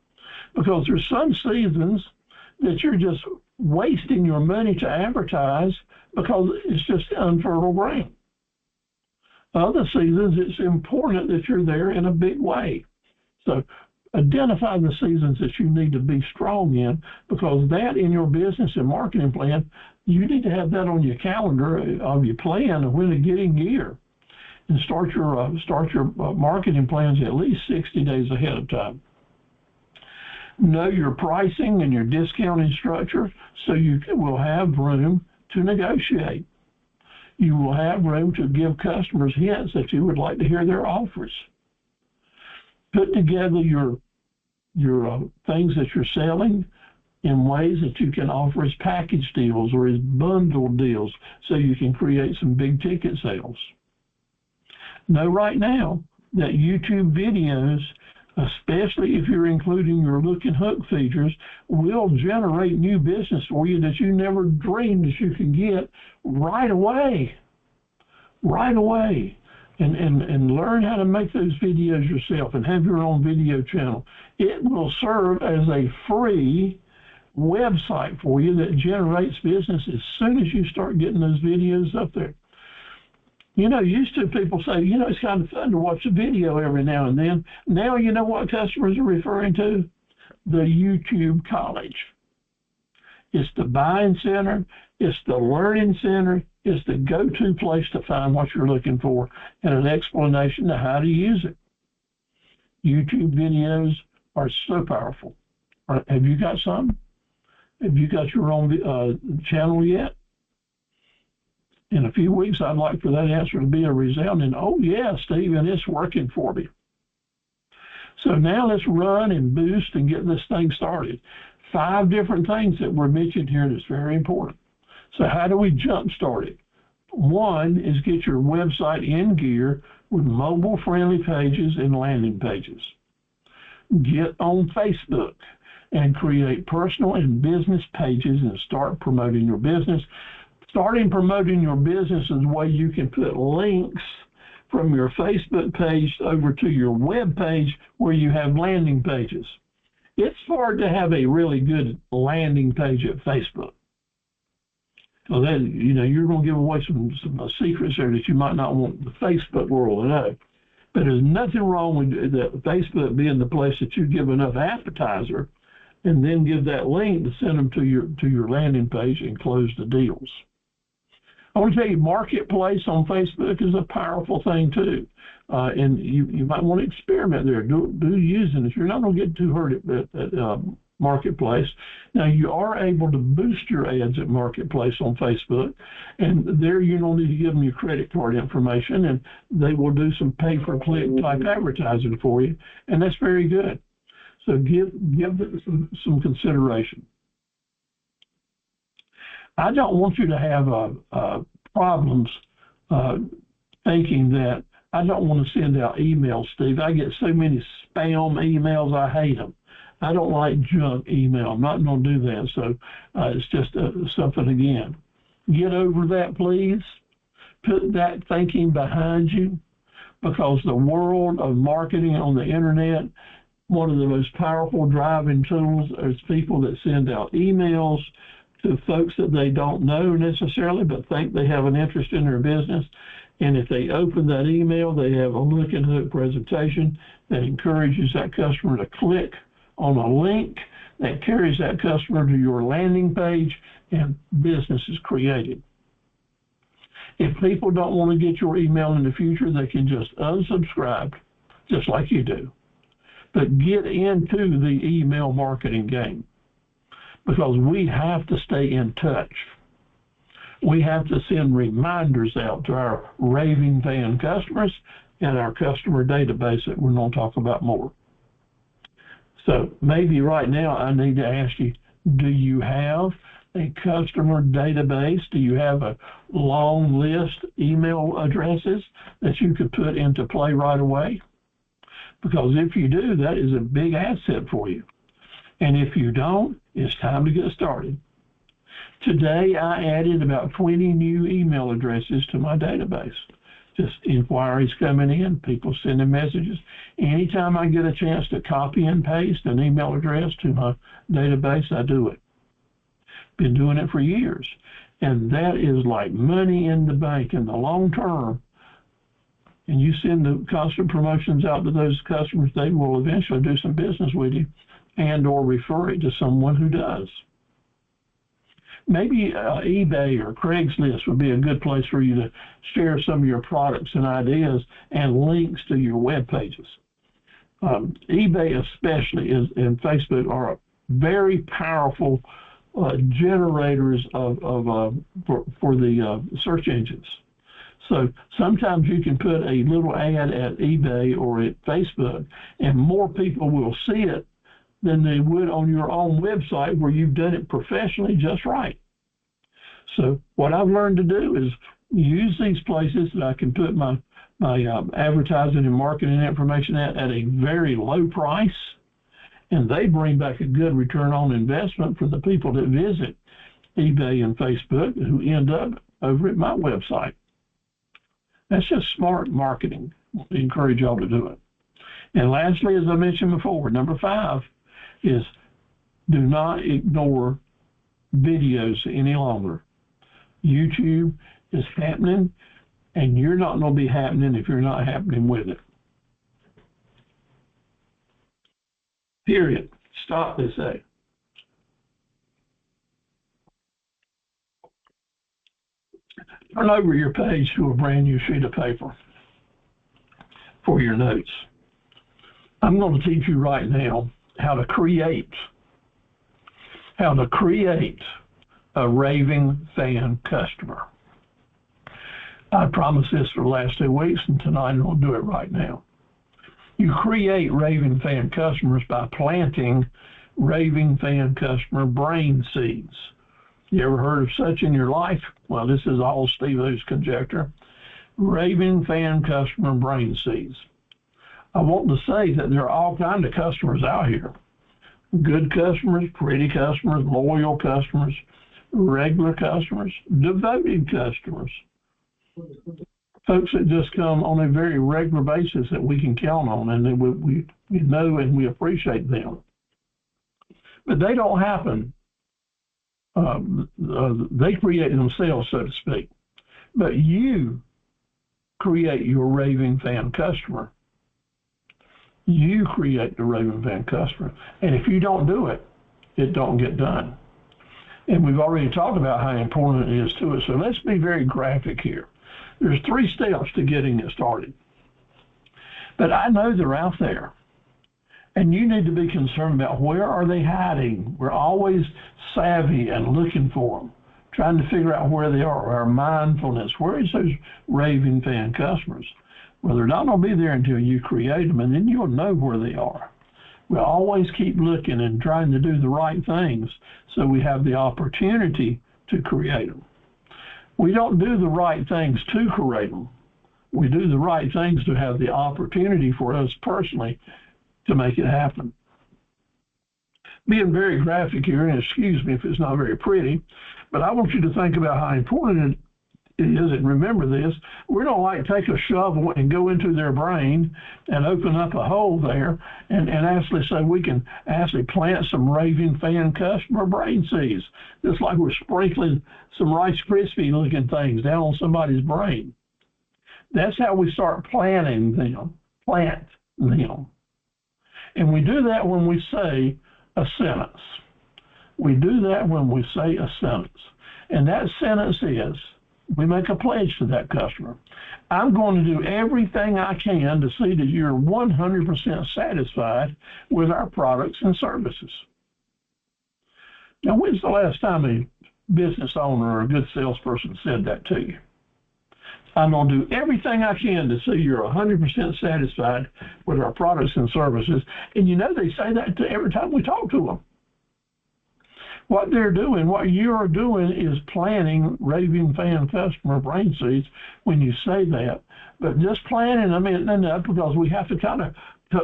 because there's some seasons that you're just wasting your money to advertise because it's just unfertile ground. Other seasons, it's important that you're there in a big way. So identify the seasons that you need to be strong in, because that in your business and marketing plan, you need to have that on your calendar of your plan of when to get in gear and start your marketing plans at least 60 days ahead of time. Know your pricing and your discounting structure so you will have room to negotiate. You will have room to give customers hints that you would like to hear their offers. Put together your things that you're selling in ways that you can offer as package deals or as bundle deals so you can create some big ticket sales. Know right now that YouTube videos, especially if you're including your look and hook features, will generate new business for you that you never dreamed that you could get right away. Right away. And learn how to make those videos yourself and have your own video channel. It will serve as a free website for you that generates business as soon as you start getting those videos up there. You know, used to people say, you know, it's kind of fun to watch a video every now and then. Now you know what customers are referring to? The YouTube college. It's the buying center. It's the learning center. It's the go-to place to find what you're looking for and an explanation to how to use it. YouTube videos are so powerful. Have you got some? Have you got your own channel yet? In a few weeks, I'd like for that answer to be a resounding, oh yeah, Steve, and it's working for me. So now let's run and boost and get this thing started. 5 different things that were mentioned here that's very important. So how do we jump start it? One is get your website in gear with mobile-friendly pages and landing pages. Get on Facebook and create personal and business pages and start promoting your business. Starting promoting your business is the way you can put links from your Facebook page over to your web page where you have landing pages. It's hard to have a really good landing page at Facebook. So then, you're going to give away some secrets there that you might not want the Facebook world to know. But there's nothing wrong with Facebook being the place that you give enough appetizer and then give that link to send them to your landing page and close the deals. I want to tell you, Marketplace on Facebook is a powerful thing too. And you might want to experiment there. Do using it. You're not going to get too hurt at Marketplace. Now, you are able to boost your ads at Marketplace on Facebook, and there you don't need to give them your credit card information, and they will do some pay-per-click type advertising for you, and that's very good. So give it some consideration. I don't want you to have problems thinking that I don't want to send out emails, Steve. I get so many spam emails, I hate them. I don't like junk email. I'm not going to do that. So it's just something again. Get over that, please. Put that thinking behind you, because the world of marketing on the internet, one of the most powerful driving tools is people that send out emails to folks that they don't know necessarily, but think they have an interest in their business. And if they open that email, they have a looking hook presentation that encourages that customer to click on a link that carries that customer to your landing page, and business is created. If people don't want to get your email in the future, they can just unsubscribe, just like you do. But get into the email marketing game, because we have to stay in touch. We have to send reminders out to our raving fan customers and our customer database that we're going to talk about more. So maybe right now I need to ask you, do you have a customer database? Do you have a long list email addresses that you could put into play right away? Because if you do, that is a big asset for you. And if you don't, it's time to get started. Today, I added about 20 new email addresses to my database. Just inquiries coming in, people sending messages. Anytime I get a chance to copy and paste an email address to my database, I do it. Been doing it for years. And that is like money in the bank in the long term. And you send the constant promotions out to those customers, they will eventually do some business with you and or refer it to someone who does. Maybe eBay or Craigslist would be a good place for you to share some of your products and ideas and links to your web pages. eBay especially and Facebook are very powerful generators for the search engines. So sometimes you can put a little ad at eBay or at Facebook, and more people will see it than they would on your own website where you've done it professionally just right. So what I've learned to do is use these places that I can put my advertising and marketing information at a very low price, and they bring back a good return on investment for the people that visit eBay and Facebook who end up over at my website. That's just smart marketing. I encourage y'all to do it. And lastly, as I mentioned before, number 5 is do not ignore videos any longer. YouTube is happening, and you're not going to be happening if you're not happening with it. Period. Stop, they say. Turn over your page to a brand new sheet of paper for your notes. I'm going to teach you right now how to create how to create a raving fan customer. I promised this for the last 2 weeks, and tonight I'm going to do it right now. You create raving fan customers by planting raving fan customer brain seeds. You ever heard of such in your life? Well, this is all Steve O's conjecture. Raving fan customer brain seeds. I want to say that there are all kinds of customers out here. Good customers, pretty customers, loyal customers, regular customers, devoted customers. Folks that just come on a very regular basis that we can count on, and we know and we appreciate them. But they don't happen. They create themselves, so to speak. But you create your raving fan customer. You create the raving fan customer. And if you don't do it, it don't get done. And we've already talked about how important it is to us. So let's be very graphic here. There's 3 steps to getting it started. But I know they're out there. And you need to be concerned about where are they hiding. We're always savvy and looking for them, trying to figure out where they are. Our mindfulness. Where is those raving fan customers? Well, they're not going to be there until you create them, and then you'll know where they are. We'll always keep looking and trying to do the right things so we have the opportunity to create them. We don't do the right things to create them. We do the right things to have the opportunity for us personally to make it happen. Being very graphic here, and excuse me if it's not very pretty, but I want you to think about how important it is, and remember this, we don't like take a shovel and go into their brain and open up a hole there and actually say we can actually plant some raving fan customer brain seeds, just like we're sprinkling some Rice Krispie looking things down on somebody's brain. That's how we start planting them, plant them. And we do that when we say a sentence. We do that when we say a sentence. And that sentence is, we make a pledge to that customer. I'm going to do everything I can to see that you're 100% satisfied with our products and services. Now, when's the last time a business owner or a good salesperson said that to you? I'm going to do everything I can to see you're 100% satisfied with our products and services. And you know, they say that every time we talk to them. What they're doing, what you're doing is planting raving fan customer brain seeds when you say that. But just planting, I mean, enough because we have to kind of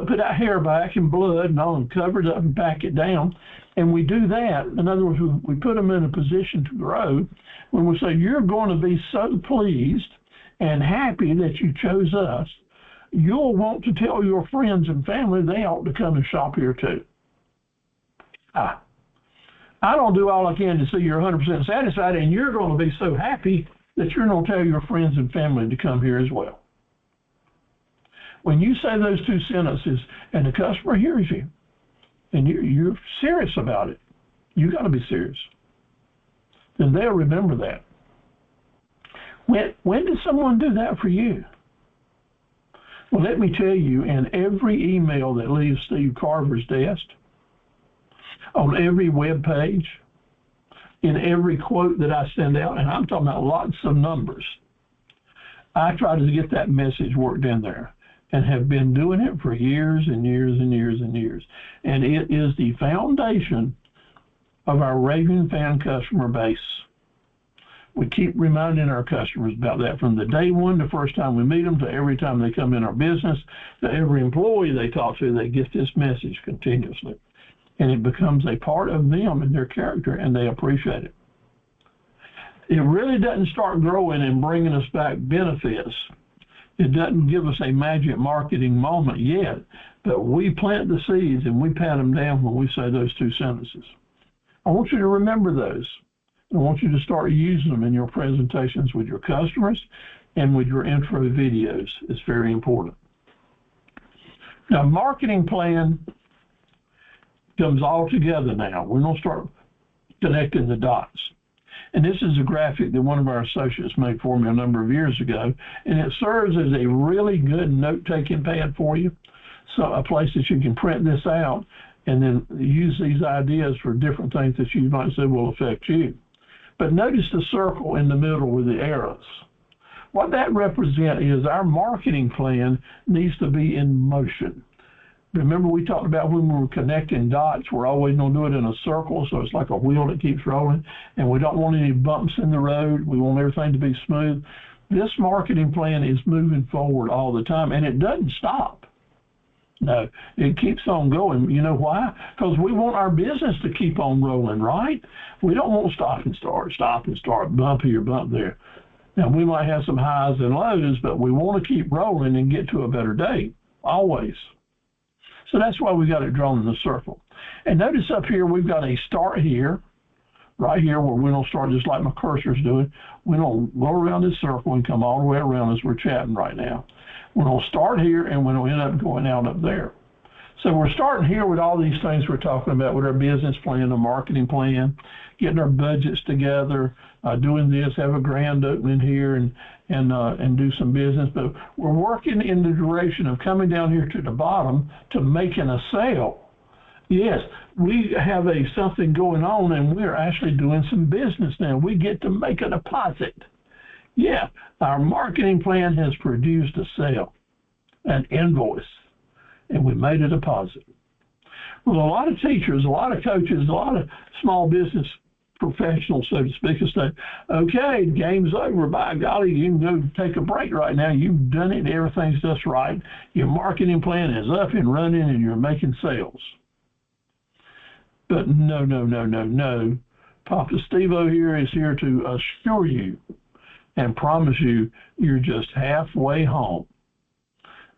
put our hair back and blood and all and cover it up and back it down. And we do that. In other words, we put them in a position to grow when we say, you're going to be so pleased and happy that you chose us, you'll want to tell your friends and family they ought to come and shop here too. I don't do all I can to see you're 100% satisfied, and you're going to be so happy that you're going to tell your friends and family to come here as well. When you say those 2 sentences and the customer hears you, and you're serious about it, you got to be serious, then they'll remember that. When did someone do that for you? Well, let me tell you, in every email that leaves Steve Carver's desk, on every web page, in every quote that I send out, and I'm talking about lots of numbers, I try to get that message worked in there and have been doing it for years and years and years and years. And it is the foundation of our raving fan customer base. We keep reminding our customers about that from the day one, the first time we meet them, to every time they come in our business, to every employee they talk to, they get this message continuously. And it becomes a part of them and their character, and they appreciate it. It really doesn't start growing and bringing us back benefits. It doesn't give us a magic marketing moment yet, but we plant the seeds and we pat them down when we say those 2 sentences. I want you to remember those. I want you to start using them in your presentations with your customers and with your intro videos. It's very important. Now, marketing plan comes all together now. We're going to start connecting the dots. And this is a graphic that one of our associates made for me a number of years ago, and it serves as a really good note-taking pad for you, so a place that you can print this out and then use these ideas for different things that you might say will affect you. But notice the circle in the middle with the arrows. What that represents is our marketing plan needs to be in motion. Remember we talked about when we were connecting dots, we're always going to do it in a circle, so it's like a wheel that keeps rolling, and we don't want any bumps in the road. We want everything to be smooth. This marketing plan is moving forward all the time, and it doesn't stop. No, it keeps on going. You know why? Because we want our business to keep on rolling, right? We don't want stop and start, bump here, bump there. Now, we might have some highs and lows, but we want to keep rolling and get to a better day, always. So that's why we got it drawn in the circle. And notice up here, we've got a start here, right here, where we don't start just like my cursor's doing. We don't go around this circle and come all the way around as we're chatting right now. We're going to start here, and we're going to end up going out up there. So we're starting here with all these things we're talking about with our business plan, a marketing plan, getting our budgets together, doing this, have a grand opening here, and do some business. But we're working in the direction of coming down here to the bottom to making a sale. Yes, we have something going on, and we're actually doing some business now. We get to make a deposit. Yeah, our marketing plan has produced a sale, an invoice, and we made a deposit. Well, a lot of teachers, a lot of coaches, a lot of small business professionals, so to speak, will say, okay, game's over. By golly, you can go take a break right now. You've done it. Everything's just right. Your marketing plan is up and running, and you're making sales. But no. Papa Steve-O here is here to assure you and promise you you're just halfway home.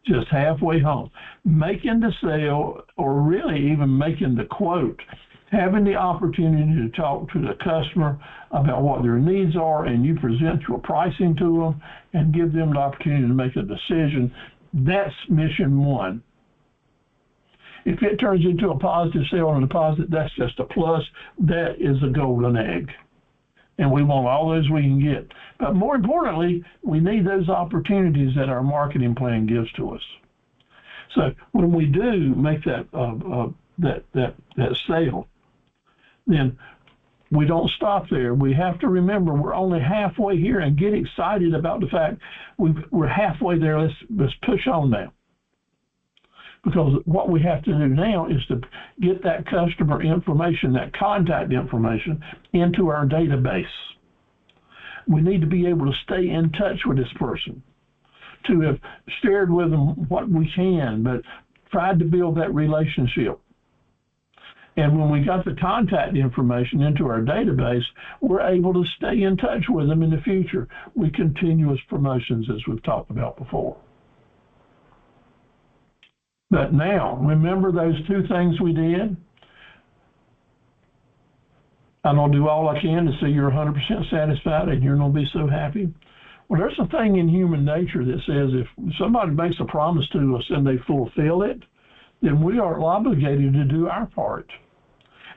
Just halfway home. Making the sale, or really even making the quote, having the opportunity to talk to the customer about what their needs are, and you present your pricing to them and give them the opportunity to make a decision. That's mission one. If it turns into a positive sale and a deposit, that's just a plus. That is a golden egg. And we want all those we can get. But more importantly, we need those opportunities that our marketing plan gives to us. So when we do make that sale, then we don't stop there. We have to remember we're only halfway here and get excited about the fact we're halfway there. Let's push on now. Because what we have to do now is to get that customer information, that contact information, into our database. We need to be able to stay in touch with this person, to have shared with them what we can, but tried to build that relationship. And when we got the contact information into our database, we're able to stay in touch with them in the future with continuous promotions, as we've talked about before. But now, remember those two things we did? I'm going to do all I can to see you're 100% satisfied and you're going to be so happy. Well, there's a thing in human nature that says if somebody makes a promise to us and they fulfill it, then we are obligated to do our part.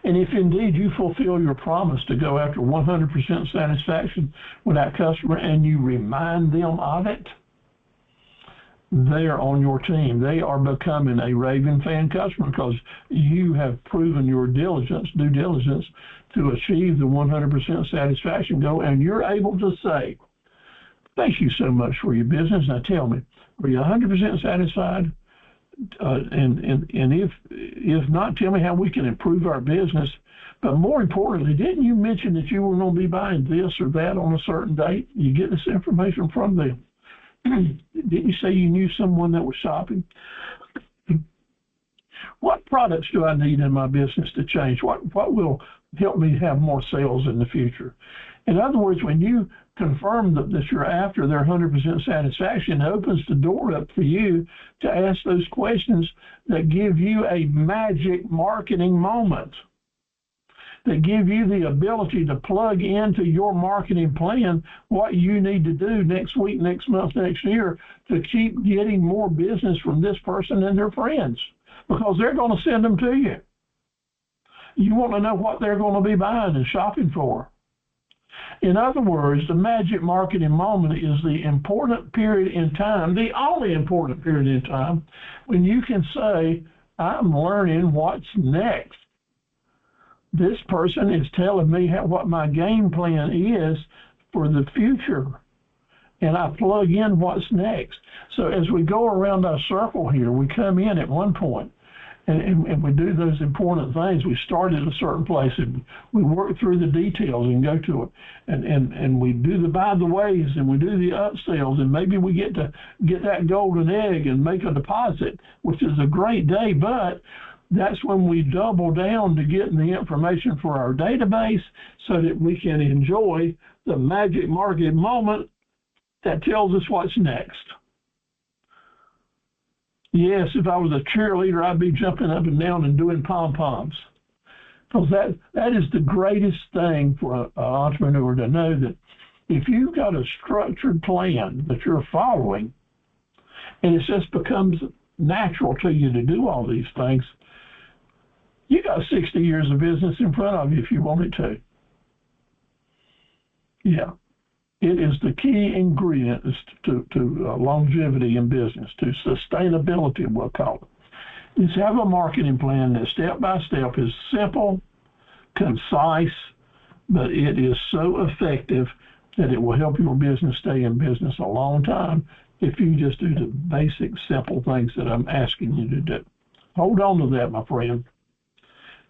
And if indeed you fulfill your promise to go after 100% satisfaction with that customer and you remind them of it, they are on your team. They are becoming a raving fan customer because you have proven your due diligence to achieve the 100% satisfaction goal, and you're able to say, thank you so much for your business. Now tell me, are you 100% satisfied? And if not, tell me how we can improve our business. But more importantly, didn't you mention that you were going to be buying this or that on a certain date? You get this information from them. Didn't you say you knew someone that was shopping? What products do I need in my business to change? What will help me have more sales in the future? In other words, when you confirm that you're after their 100% satisfaction, it opens the door up for you to ask those questions that give you a magic marketing moment, that give you the ability to plug into your marketing plan what you need to do next week, next month, next year to keep getting more business from this person and their friends, because they're going to send them to you. You want to know what they're going to be buying and shopping for. In other words, the magic marketing moment is the important period in time, the only important period in time, when you can say, I'm learning what's next. This person is telling me what my game plan is for the future, and I plug in what's next. So as we go around our circle here, we come in at one point, and we do those important things. We start at a certain place, and we work through the details and go to it, and we do the by the ways, and we do the upsells, and maybe we get to get that golden egg and make a deposit, which is a great day, but that's when we double down to getting the information for our database so that we can enjoy the magic market moment that tells us what's next. Yes, if I was a cheerleader, I'd be jumping up and down and doing pom-poms. Because that is the greatest thing for an entrepreneur to know, that if you've got a structured plan that you're following, and it just becomes natural to you to do all these things, you got 60 years of business in front of you if you wanted to. Yeah. It is the key ingredient to longevity in business, to sustainability, we'll call it. Is have a marketing plan that step by step is simple, concise, but it is so effective that it will help your business stay in business a long time if you just do the basic, simple things that I'm asking you to do. Hold on to that, my friend.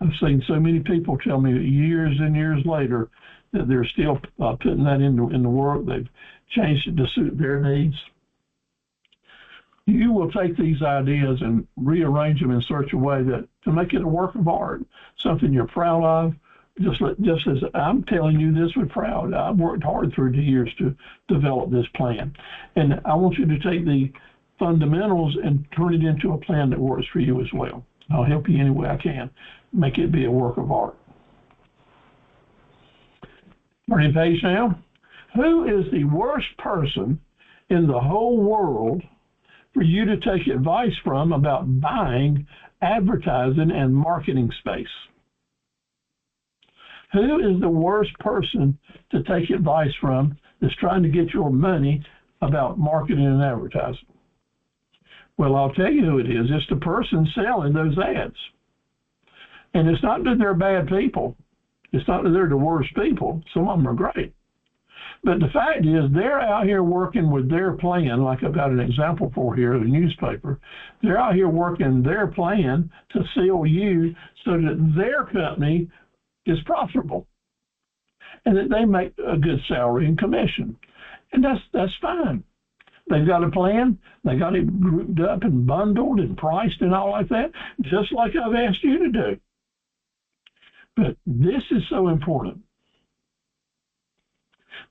I've seen so many people tell me years and years later that they're still putting that in the work. They've changed it to suit their needs. You will take these ideas and rearrange them in such a way that to make it a work of art, something you're proud of. Just as I'm telling you this with pride, I've worked hard through the years to develop this plan. And I want you to take the fundamentals and turn it into a plan that works for you as well. I'll help you any way I can. Make it be a work of art. Turning page now. Who is the worst person in the whole world for you to take advice from about buying, advertising, and marketing space? Who is the worst person to take advice from that's trying to get your money about marketing and advertising? Well, I'll tell you who it is. It's the person selling those ads. And it's not that they're bad people. It's not that they're the worst people. Some of them are great. But the fact is, they're out here working with their plan, like I've got an example for here, the newspaper. They're out here working their plan to sell you so that their company is profitable and that they make a good salary and commission. And that's fine. They've got a plan. They got it grouped up and bundled and priced and all like that, just like I've asked you to do. But this is so important.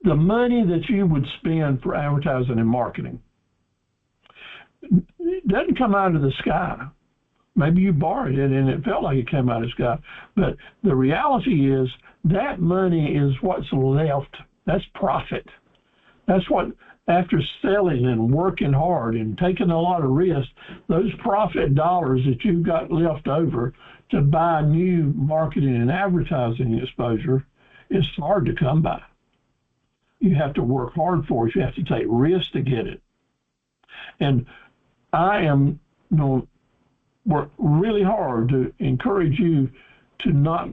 The money that you would spend for advertising and marketing doesn't come out of the sky. Maybe you borrowed it and it felt like it came out of the sky. But the reality is that money is what's left. That's profit. That's what, after selling and working hard and taking a lot of risk, those profit dollars that you've got left over to buy new marketing and advertising exposure is hard to come by. You have to work hard for it. You have to take risks to get it. And I am work really hard to encourage you to not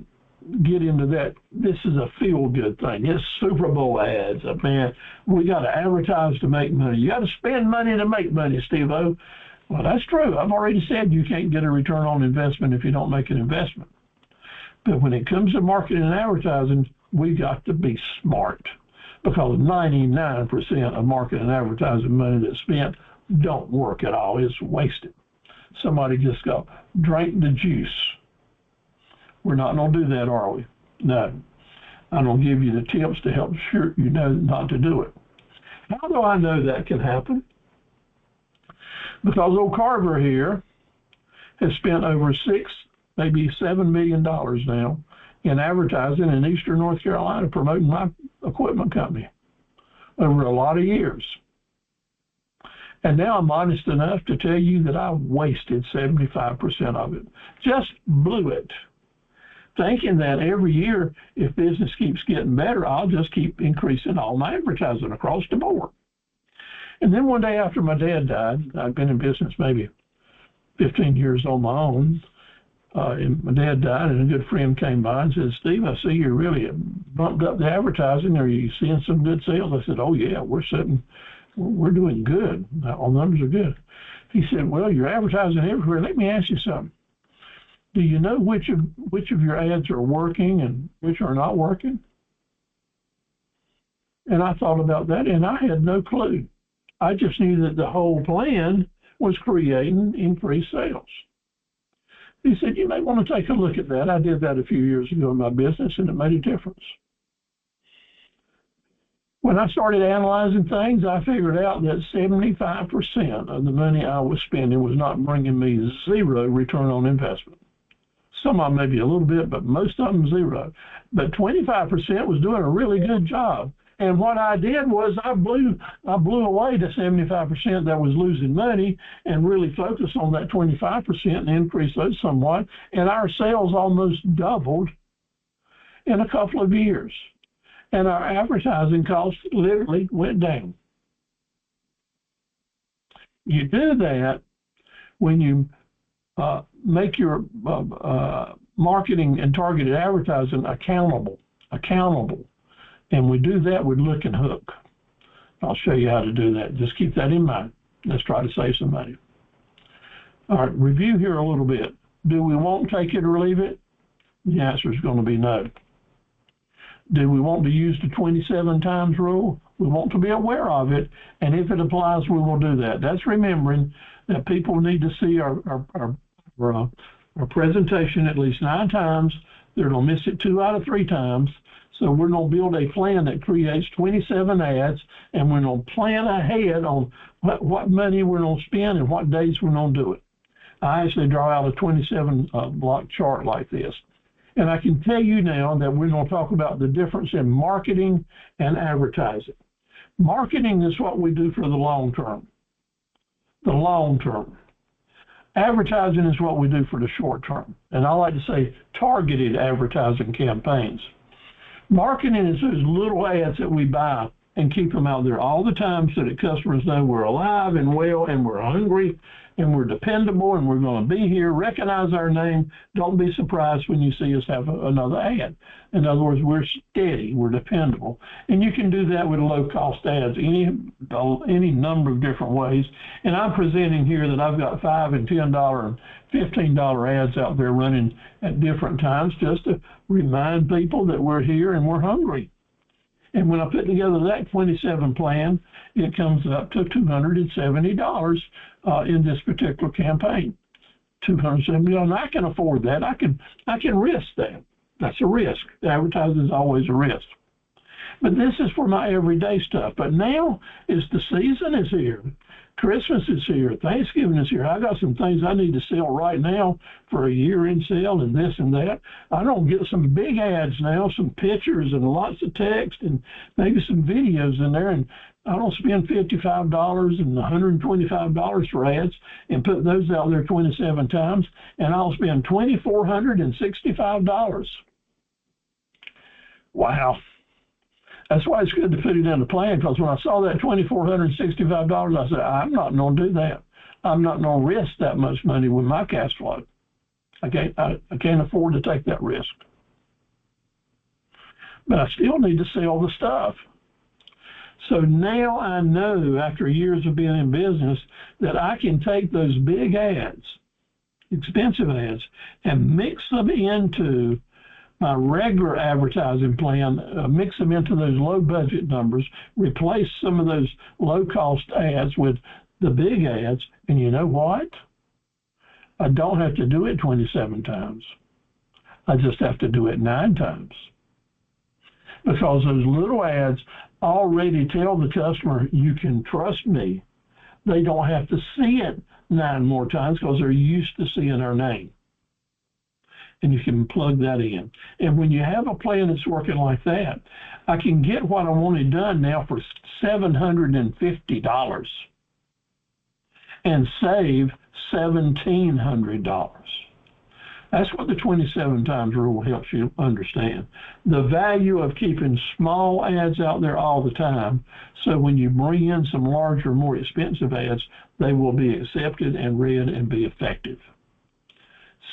get into that. This is a feel-good thing. It's Super Bowl ads. Man, we got to advertise to make money. You got to spend money to make money, Steve-O. Well, that's true. I've already said you can't get a return on investment if you don't make an investment. But when it comes to marketing and advertising, we got to be smart, because 99% of marketing and advertising money that's spent don't work at all. It's wasted. Somebody just drank the juice. We're not going to do that, are we? No. I'm going to give you the tips to help sure you know not to do it. How do I know that can happen? Because old Carver here has spent over $6, maybe $7 million now in advertising in Eastern North Carolina, promoting my equipment company over a lot of years. And now I'm honest enough to tell you that I wasted 75% of it. Just blew it. Thinking that every year, if business keeps getting better, I'll just keep increasing all my advertising across the board. And then one day after my dad died, I'd been in business maybe 15 years on my own. And my dad died, and a good friend came by and said, "Steve, I see you really bumped up the advertising. Are you seeing some good sales?" I said, "Oh yeah, we're doing good. Our numbers are good." He said, "Well, you're advertising everywhere. Let me ask you something. Do you know which of your ads are working and which are not working?" And I thought about that, and I had no clue. I just knew that the whole plan was creating increased sales. He said, "You may want to take a look at that. I did that a few years ago in my business, and it made a difference." When I started analyzing things, I figured out that 75% of the money I was spending was not bringing me zero return on investment. Some of them maybe a little bit, but most of them zero. But 25% was doing a really good job. And what I did was I blew away the 75% that was losing money and really focused on that 25% and increased those somewhat. And our sales almost doubled in a couple of years. And our advertising costs literally went down. You do that when you make your marketing and targeted advertising accountable. And we do that with Look and Hook. I'll show you how to do that. Just keep that in mind. Let's try to save some money. All right, review here a little bit. Do we want to take it or leave it? The answer is going to be no. Do we want to use the 27 times rule? We want to be aware of it, and if it applies, we will do that. That's remembering that people need to see our presentation at least 9 times. They're going to miss it 2 out of 3 times. So we're going to build a plan that creates 27 ads, and we're going to plan ahead on what money we're going to spend and what days we're going to do it. I actually draw out a 27 block chart like this. And I can tell you now that we're going to talk about the difference in marketing and advertising. Marketing is what we do for the long term. The long term. Advertising is what we do for the short term. And I like to say targeted advertising campaigns. Marketing is those little ads that we buy and keep them out there all the time so that customers know we're alive and well and we're hungry and we're dependable and we're going to be here. Recognize our name. Don't be surprised when you see us have another ad. In other words, we're steady, we're dependable. And you can do that with low-cost ads any number of different ways. And I'm presenting here that I've got $5 and $10 and $15 ads out there running at different times just to remind people that we're here and we're hungry. And when I put together that 27 plan, it comes up to $270 in this particular campaign. $270, and I can afford that. I can risk that. That's a risk. Advertising is always a risk. But this is for my everyday stuff. But now is the season is here. Christmas is here. Thanksgiving is here. I got some things I need to sell right now for a year-end sale and this and that. I don't get some big ads now, some pictures and lots of text and maybe some videos in there. And I don't spend $55 and $125 for ads and put those out there 27 times. And I'll spend $2,465. Wow. That's why it's good to put it in the plan, because when I saw that $2,465, I said, I'm not going to do that. I'm not going to risk that much money with my cash flow. I can't afford to take that risk. But I still need to sell the stuff. So now I know, after years of being in business, that I can take those big ads, expensive ads, and mix them into my regular advertising plan, mix them into those low budget numbers, replace some of those low cost ads with the big ads. And you know what? I don't have to do it 27 times. I just have to do it 9 times. Because those little ads already tell the customer, you can trust me. They don't have to see it 9 more times because they're used to seeing our name. And you can plug that in. And when you have a plan that's working like that, I can get what I wanted done now for $750 and save $1,700. That's what the 27 times rule helps you understand. The value of keeping small ads out there all the time, so when you bring in some larger, more expensive ads, they will be accepted and read and be effective.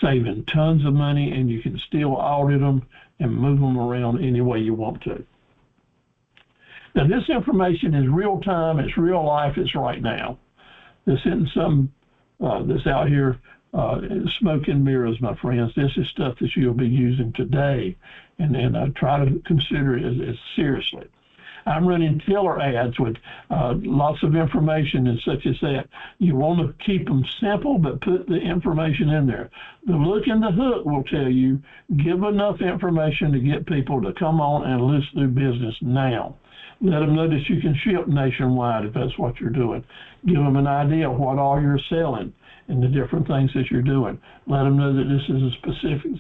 Saving tons of money, and you can still audit them and move them around any way you want to. Now, this information is real time, it's real life, it's right now. This isn't some that's out here smoke and mirrors, my friends. This is stuff that you'll be using today, and I try to consider it as seriously. I'm running tiller ads with lots of information and such as that. You want to keep them simple, but put the information in there. The look and the hook will tell you, give enough information to get people to come on and let's do business now. Let them know that you can ship nationwide if that's what you're doing. Give them an idea of what all you're selling and the different things that you're doing. Let them know that this is a specific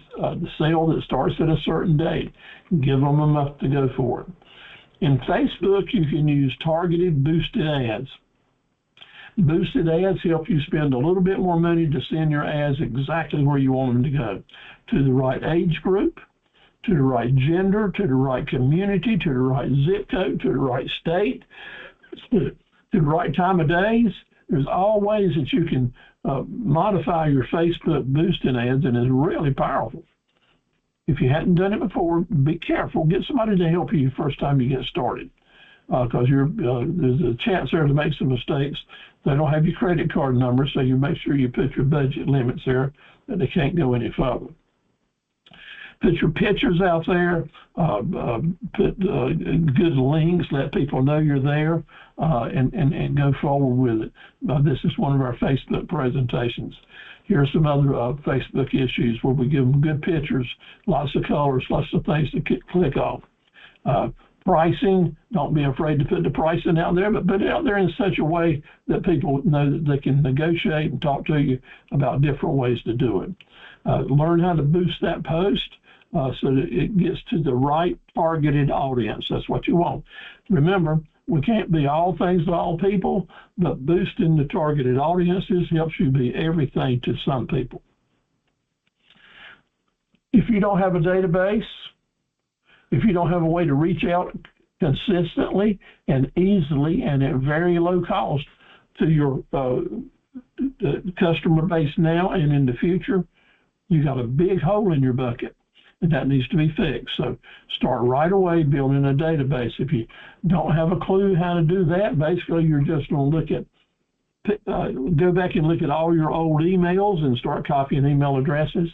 sale that starts at a certain date. Give them enough to go for it. In Facebook, you can use targeted boosted ads. Boosted ads help you spend a little bit more money to send your ads exactly where you want them to go, to the right age group, to the right gender, to the right community, to the right zip code, to the right state, to the right time of days. There's all ways that you can modify your Facebook boosting ads, and it's really powerful. If you hadn't done it before, be careful. Get somebody to help you the first time you get started, because there's a chance there to make some mistakes. They don't have your credit card number, so you make sure you put your budget limits there that they can't go any further. Put your pictures out there, put good links, let people know you're there, and go forward with it. This is one of our Facebook presentations. Here are some other Facebook issues where we give them good pictures, lots of colors, lots of things to click off. Pricing, don't be afraid to put the pricing out there, but put it out there in such a way that people know that they can negotiate and talk to you about different ways to do it. Learn how to boost that post so that it gets to the right targeted audience. That's what you want. Remember, we can't be all things to all people, but boosting the targeted audiences helps you be everything to some people. If you don't have a database, if you don't have a way to reach out consistently and easily and at very low cost to your customer base now and in the future, you got a big hole in your bucket, and that needs to be fixed. So start right away building a database. If you don't have a clue how to do that, basically you're just going to look at go back and look at all your old emails and start copying email addresses.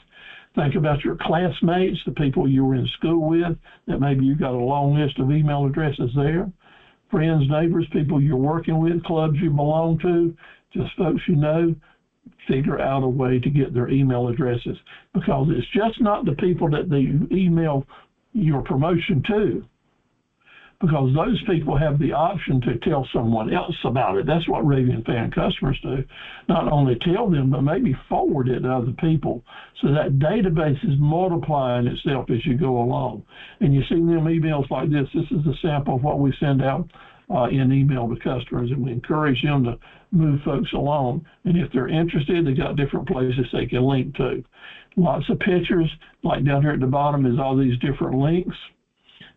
Think about your classmates, the people you were in school with, that maybe you've got a long list of email addresses there. Friends, neighbors, people you're working with, clubs you belong to, just folks you know. Figure out a way to get their email addresses, because it's just not the people that they email your promotion to, because those people have the option to tell someone else about it. That's what raving fan customers do. Not only tell them, but maybe forward it to other people. So that database is multiplying itself as you go along. And you see them emails like this. This is a sample of what we send out in email to customers, and we encourage them to move folks along. And if they're interested, they got different places they can link to. Lots of pictures, like down here at the bottom is all these different links.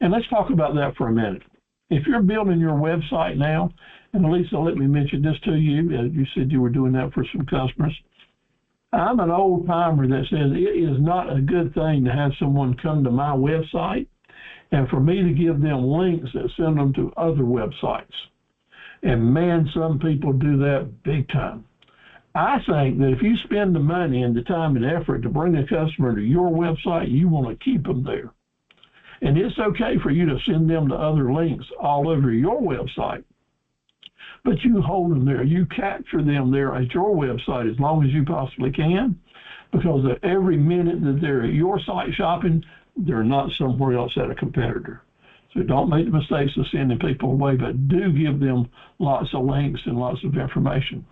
And let's talk about that for a minute. If you're building your website now, and Lisa, let me mention this to you. You said you were doing that for some customers. I'm an old timer that says it is not a good thing to have someone come to my website and for me to give them links that send them to other websites. And man, some people do that big time. I think that if you spend the money and the time and effort to bring a customer to your website, you want to keep them there. And it's okay for you to send them to other links all over your website, but you hold them there. You capture them there at your website as long as you possibly can, because every minute that they're at your site shopping, they're not somewhere else at a competitor. So don't make the mistakes of sending people away, but do give them lots of links and lots of information.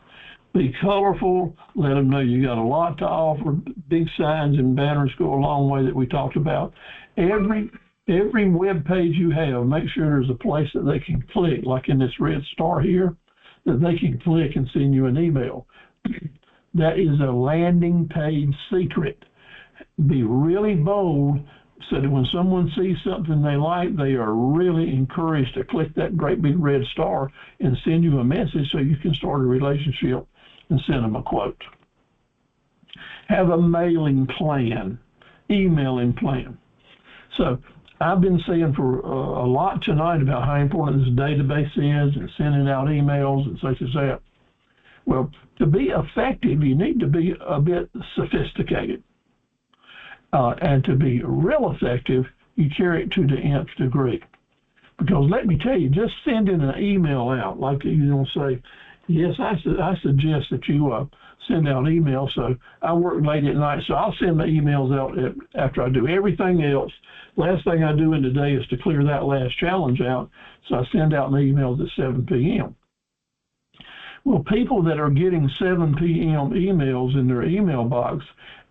Be colorful. Let them know you got a lot to offer. Big signs and banners go a long way that we talked about. Every web page you have, make sure there's a place that they can click, like in this red star here, that they can click and send you an email. That is a landing page secret. Be really bold so that when someone sees something they like, they are really encouraged to click that great big red star and send you a message so you can start a relationship and send them a quote. Have a mailing plan, emailing plan. So I've been saying for a lot tonight about how important this database is and sending out emails and such as that. Well, to be effective, you need to be a bit sophisticated. And to be real effective, you carry it to the nth degree. Because let me tell you, just sending an email out, like you don't say, yes, I suggest that you send out emails. So I work late at night, so I'll send my emails out after I do everything else. Last thing I do in the day is to clear that last challenge out. So I send out my emails at 7 p.m. Well, people that are getting 7 p.m. emails in their email box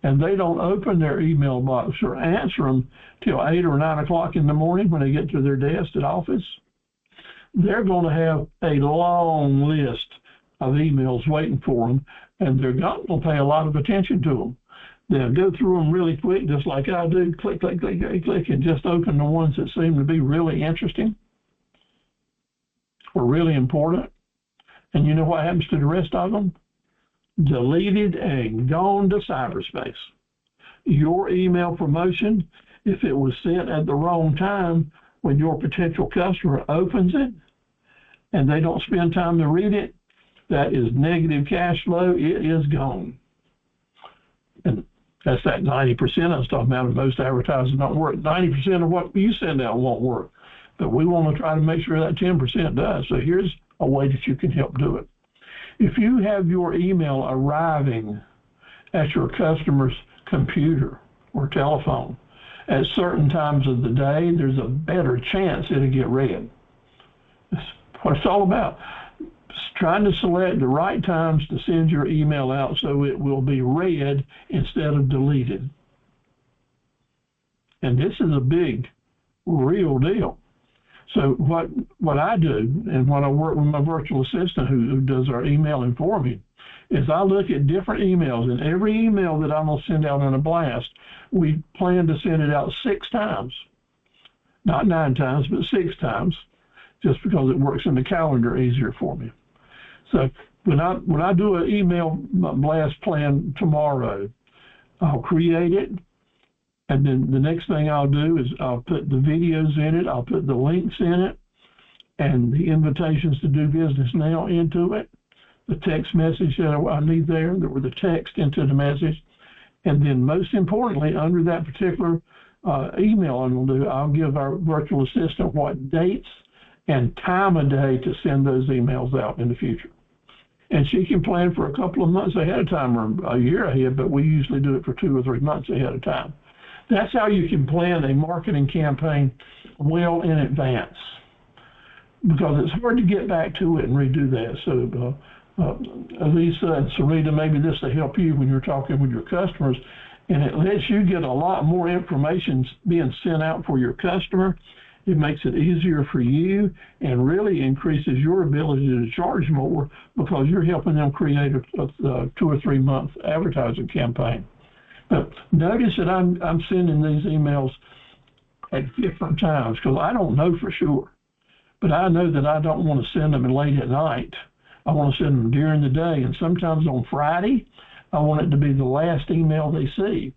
and they don't open their email box or answer them till 8 or 9 o'clock in the morning when they get to their desk at office, they're going to have a long list of emails waiting for them, and they're not going to pay a lot of attention to them. They'll go through them really quick, just like I do, click, click, click, click, click, and just open the ones that seem to be really interesting or really important. And you know what happens to the rest of them? Deleted and gone to cyberspace. Your email promotion, if it was sent at the wrong time when your potential customer opens it and they don't spend time to read it, that is negative cash flow. It is gone. And that's that 90% I was talking about. Most advertising don't work. 90% of what you send out won't work. But we want to try to make sure that 10% does. So here's a way that you can help do it. If you have your email arriving at your customer's computer or telephone at certain times of the day, there's a better chance it'll get read. That's what it's all about. It's trying to select the right times to send your email out so it will be read instead of deleted. And this is a big, real deal. So what I do, and when I work with my virtual assistant who does our emailing for me, is I look at different emails, and every email that I'm going to send out in a blast, we plan to send it out 6 times. Not 9 times, but 6 times, just because it works in the calendar easier for me. So when I do an email blast plan tomorrow, I'll create it. And then the next thing I'll do is I'll put the videos in it, I'll put the links in it, and the invitations to do business now into it, the text message that I need there, or the text into the message. And then most importantly, under that particular email I'm going to do, I'll give our virtual assistant what dates and time of day to send those emails out in the future. And she can plan for a couple of months ahead of time or a year ahead, but we usually do it for 2 or 3 months ahead of time. That's how you can plan a marketing campaign well in advance, because it's hard to get back to it and redo that. So Lisa and Sarita, maybe this will help you when you're talking with your customers, and it lets you get a lot more information being sent out for your customer. It makes it easier for you and really increases your ability to charge more because you're helping them create a 2 or 3 month advertising campaign. But notice that I'm sending these emails at different times because I don't know for sure. But I know that I don't want to send them late at night. I want to send them during the day. And sometimes on Friday, I want it to be the last email they see.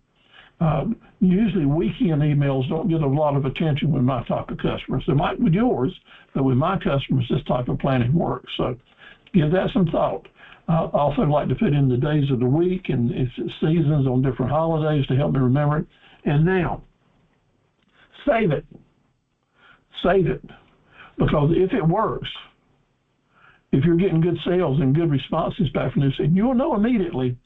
Usually weekend emails don't get a lot of attention with my type of customers. They might with yours, but with my customers, this type of planning works. So give that some thought. I also like to put in the days of the week and seasons on different holidays to help me remember it. And now, save it. Save it. Because if it works, if you're getting good sales and good responses back from this, and you'll know immediately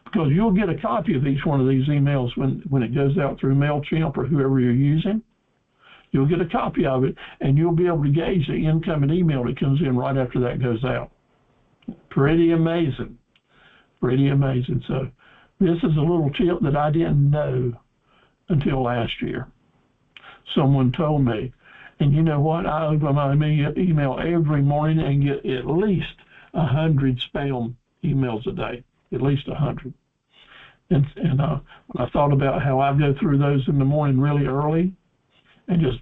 because you'll get a copy of each one of these emails when it goes out through MailChimp or whoever you're using. You'll get a copy of it, and you'll be able to gauge the incoming email that comes in right after that goes out. Pretty amazing. Pretty amazing. So this is a little tip that I didn't know until last year. Someone told me. And you know what? I open my email every morning and get at least 100 spam emails a day. At least 100. And when I thought about how I go through those in the morning really early and just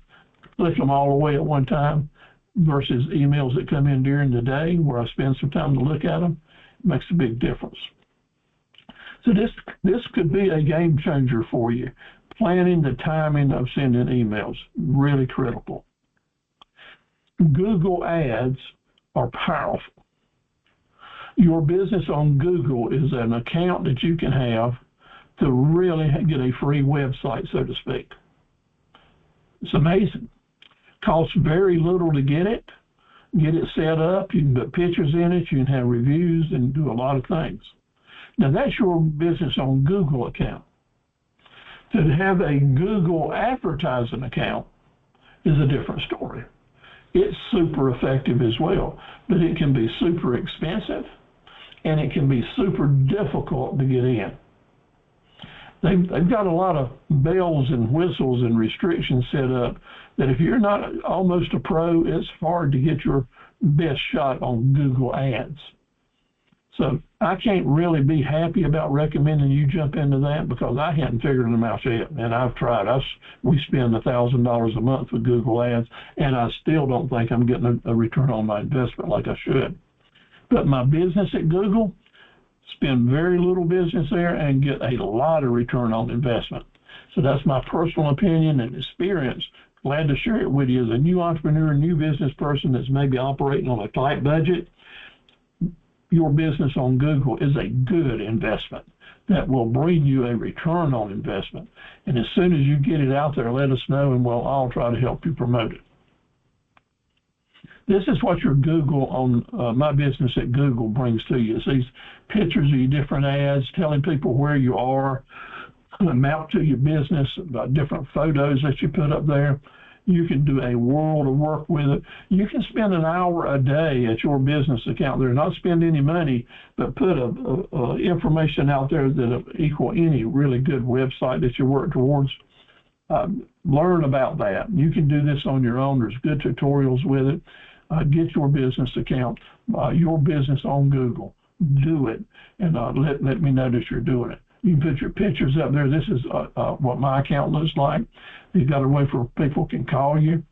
click them all away at one time versus emails that come in during the day where I spend some time to look at them, it makes a big difference. So this could be a game changer for you. Planning the timing of sending emails, really critical. Google Ads are powerful. Your business on Google is an account that you can have to really get a free website, so to speak. It's amazing. Costs very little to get it set up. You can put pictures in it. You can have reviews and do a lot of things. Now, that's your business on Google account. To have a Google advertising account is a different story. It's super effective as well, but it can be super expensive and it can be super difficult to get in. They've got a lot of bells and whistles and restrictions set up that if you're not almost a pro, it's hard to get your best shot on Google Ads. So I can't really be happy about recommending you jump into that because I hadn't figured them out yet, and I've tried. We spend $1,000 a month with Google Ads, and I still don't think I'm getting a return on my investment like I should. But my business at Google, spend very little business there and get a lot of return on investment. So that's my personal opinion and experience. Glad to share it with you as a new entrepreneur, new business person that's maybe operating on a tight budget. Your business on Google is a good investment that will bring you a return on investment. And as soon as you get it out there, let us know and we'll all try to help you promote it. This is what your Google on My Business at Google brings to you. It's these pictures of your different ads, telling people where you are, a map to your business, about different photos that you put up there. You can do a world of work with it. You can spend an hour a day at your business account there, not spend any money, but put information out there that equal any really good website that you work towards. Learn about that. You can do this on your own. There's good tutorials with it. Get your business account, your business on Google. Do it, and let me know that you're doing it. You can put your pictures up there. This is what my account looks like. You've got a way for people can call you.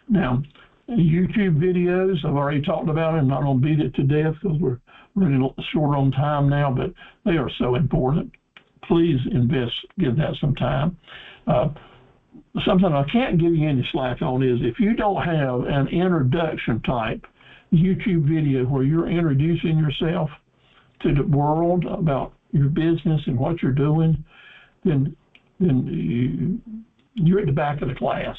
Now, YouTube videos, I've already talked about it. I'm not going to beat it to death because we're running short on time now, but they are so important. Please give that some time. Something I can't give you any slack on is if you don't have an introduction type YouTube video where you're introducing yourself to the world about your business and what you're doing, then you're at the back of the class.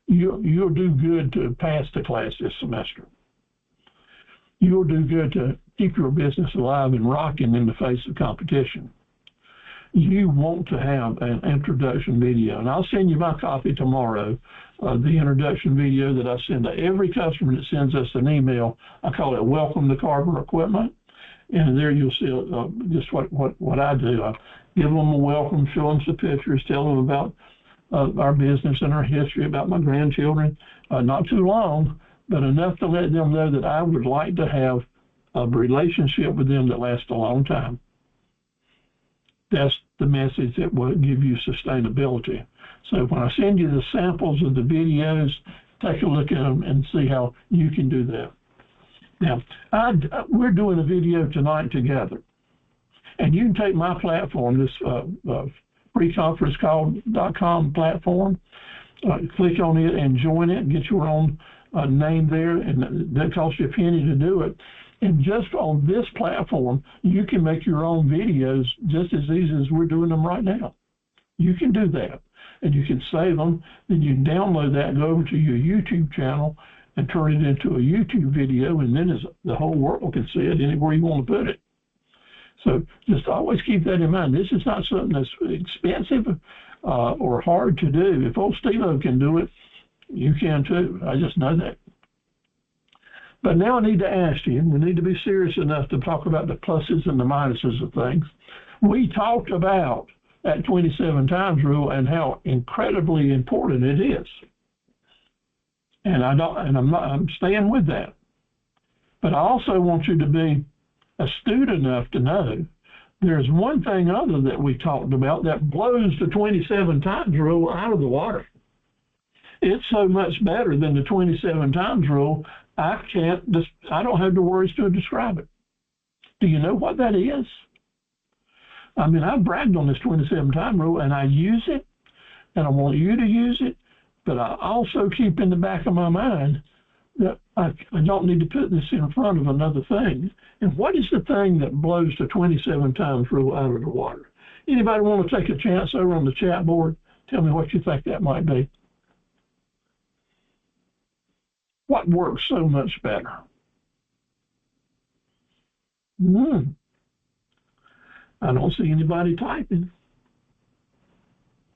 You'll do good to pass the class this semester. You'll do good to keep your business alive and rocking in the face of competition. You want to have an introduction video, and I'll send you my copy tomorrow, the introduction video that I send to every customer that sends us an email. I call it Welcome to Carver Equipment, and there you'll see just what I do. I give them a welcome, show them some pictures, tell them about our business and our history, about my grandchildren. Not too long, but enough to let them know that I would like to have a relationship with them that lasts a long time. That's the message that will give you sustainability. So when I send you the samples of the videos, take a look at them and see how you can do that. Now, we're doing a video tonight together. And you can take my platform, this freeconferencecall.com platform, click on it and join it and get your own name there. And that costs you a penny to do it. And just on this platform, you can make your own videos just as easy as we're doing them right now. You can do that. And you can save them. Then you can download that and go over to your YouTube channel and turn it into a YouTube video. And then the whole world can see it anywhere you want to put it. So just always keep that in mind. This is not something that's expensive or hard to do. If old Steve-O can do it, you can too. I just know that. But now I need to ask you, we need to be serious enough to talk about the pluses and the minuses of things. We talked about that 27 times rule and how incredibly important it is. And I'm staying with that. But I also want you to be astute enough to know there's one thing other that we talked about that blows the 27 times rule out of the water. It's so much better than the 27 times rule, I don't have the words to describe it. Do you know what that is? I mean, I've bragged on this 27 time rule, and I use it, and I want you to use it, but I also keep in the back of my mind that I don't need to put this in front of another thing. And what is the thing that blows the 27 times rule out of the water? Anybody want to take a chance over on the chat board? Tell me what you think that might be. What works so much better? I don't see anybody typing.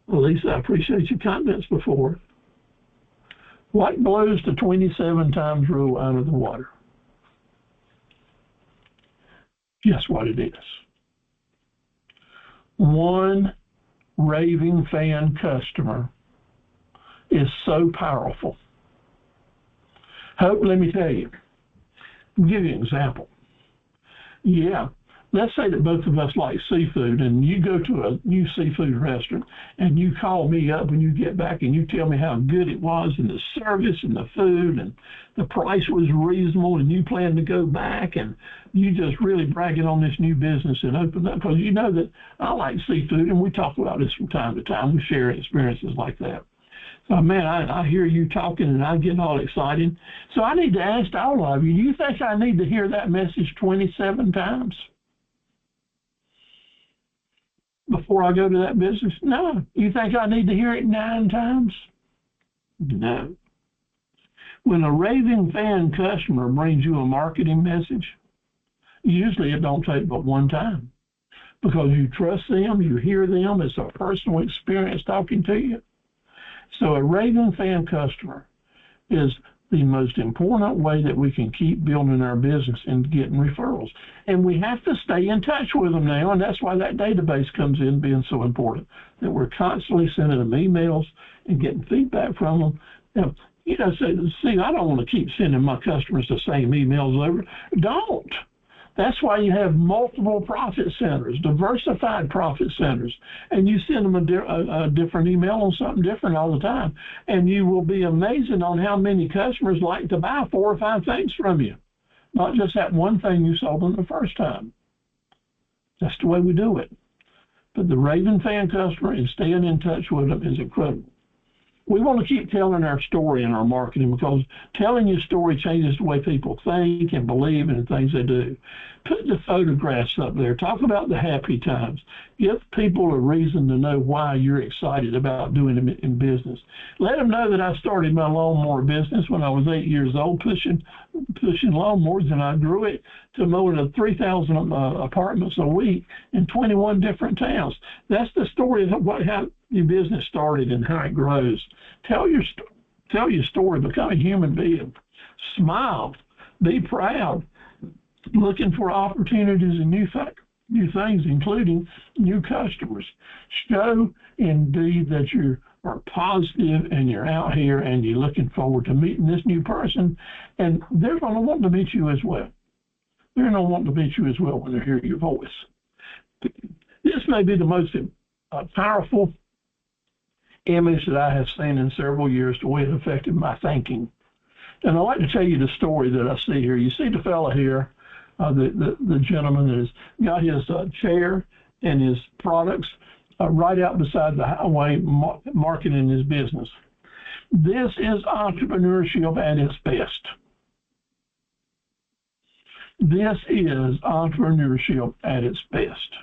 At least I appreciate your comments before. What blows the 27 times rule out of the water? Guess what it is? One raving fan customer is so powerful. Let me tell you. I'll give you an example. Yeah. Let's say that both of us like seafood, and you go to a new seafood restaurant, and you call me up when you get back, and you tell me how good it was, and the service, and the food, and the price was reasonable, and you plan to go back, and you just really bragging on this new business and open up, because you know that I like seafood, and we talk about this from time to time. We share experiences like that. So, man, I hear you talking, and I get all excited. So I need to ask all of you, do you think I need to hear that message 27 times before I go to that business? No. You think I need to hear it 9 times? No. When a raving fan customer brings you a marketing message, usually it don't take but one time, because you trust them, you hear them, it's a personal experience talking to you. So a raving fan customer is the most important way that we can keep building our business and getting referrals. And we have to stay in touch with them now, and that's why that database comes in being so important, that we're constantly sending them emails and getting feedback from them. Now, you know, see, I don't want to keep sending my customers the same emails over. Don't. That's why you have multiple profit centers, diversified profit centers, and you send them a different email on something different all the time, and you will be amazed on how many customers like to buy 4 or 5 things from you, not just that one thing you sold them the first time. That's the way we do it. But the raving fan customer and staying in touch with them is incredible. We want to keep telling our story in our marketing, because telling your story changes the way people think and believe in the things they do. Put the photographs up there. Talk about the happy times. Give people a reason to know why you're excited about doing it in business. Let them know that I started my lawnmower business when I was 8 years old, pushing lawnmowers, and I grew it to more than 3,000 apartments a week in 21 different towns. That's the story of how your business started and how it grows. Tell your story. Become a human being. Smile. Be proud. Looking for opportunities and new things, including new customers. Show indeed that you are positive and you're out here and you're looking forward to meeting this new person, and they're going to want to meet you as well. They're going to want to meet you as well when they hear your voice. This may be the most powerful image that I have seen in several years, the way it affected my thinking. And I'd like to tell you the story that I see here. You see the fellow here, the gentleman that has got his chair and his products right out beside the highway, marketing his business. This is entrepreneurship at its best. This is entrepreneurship at its best.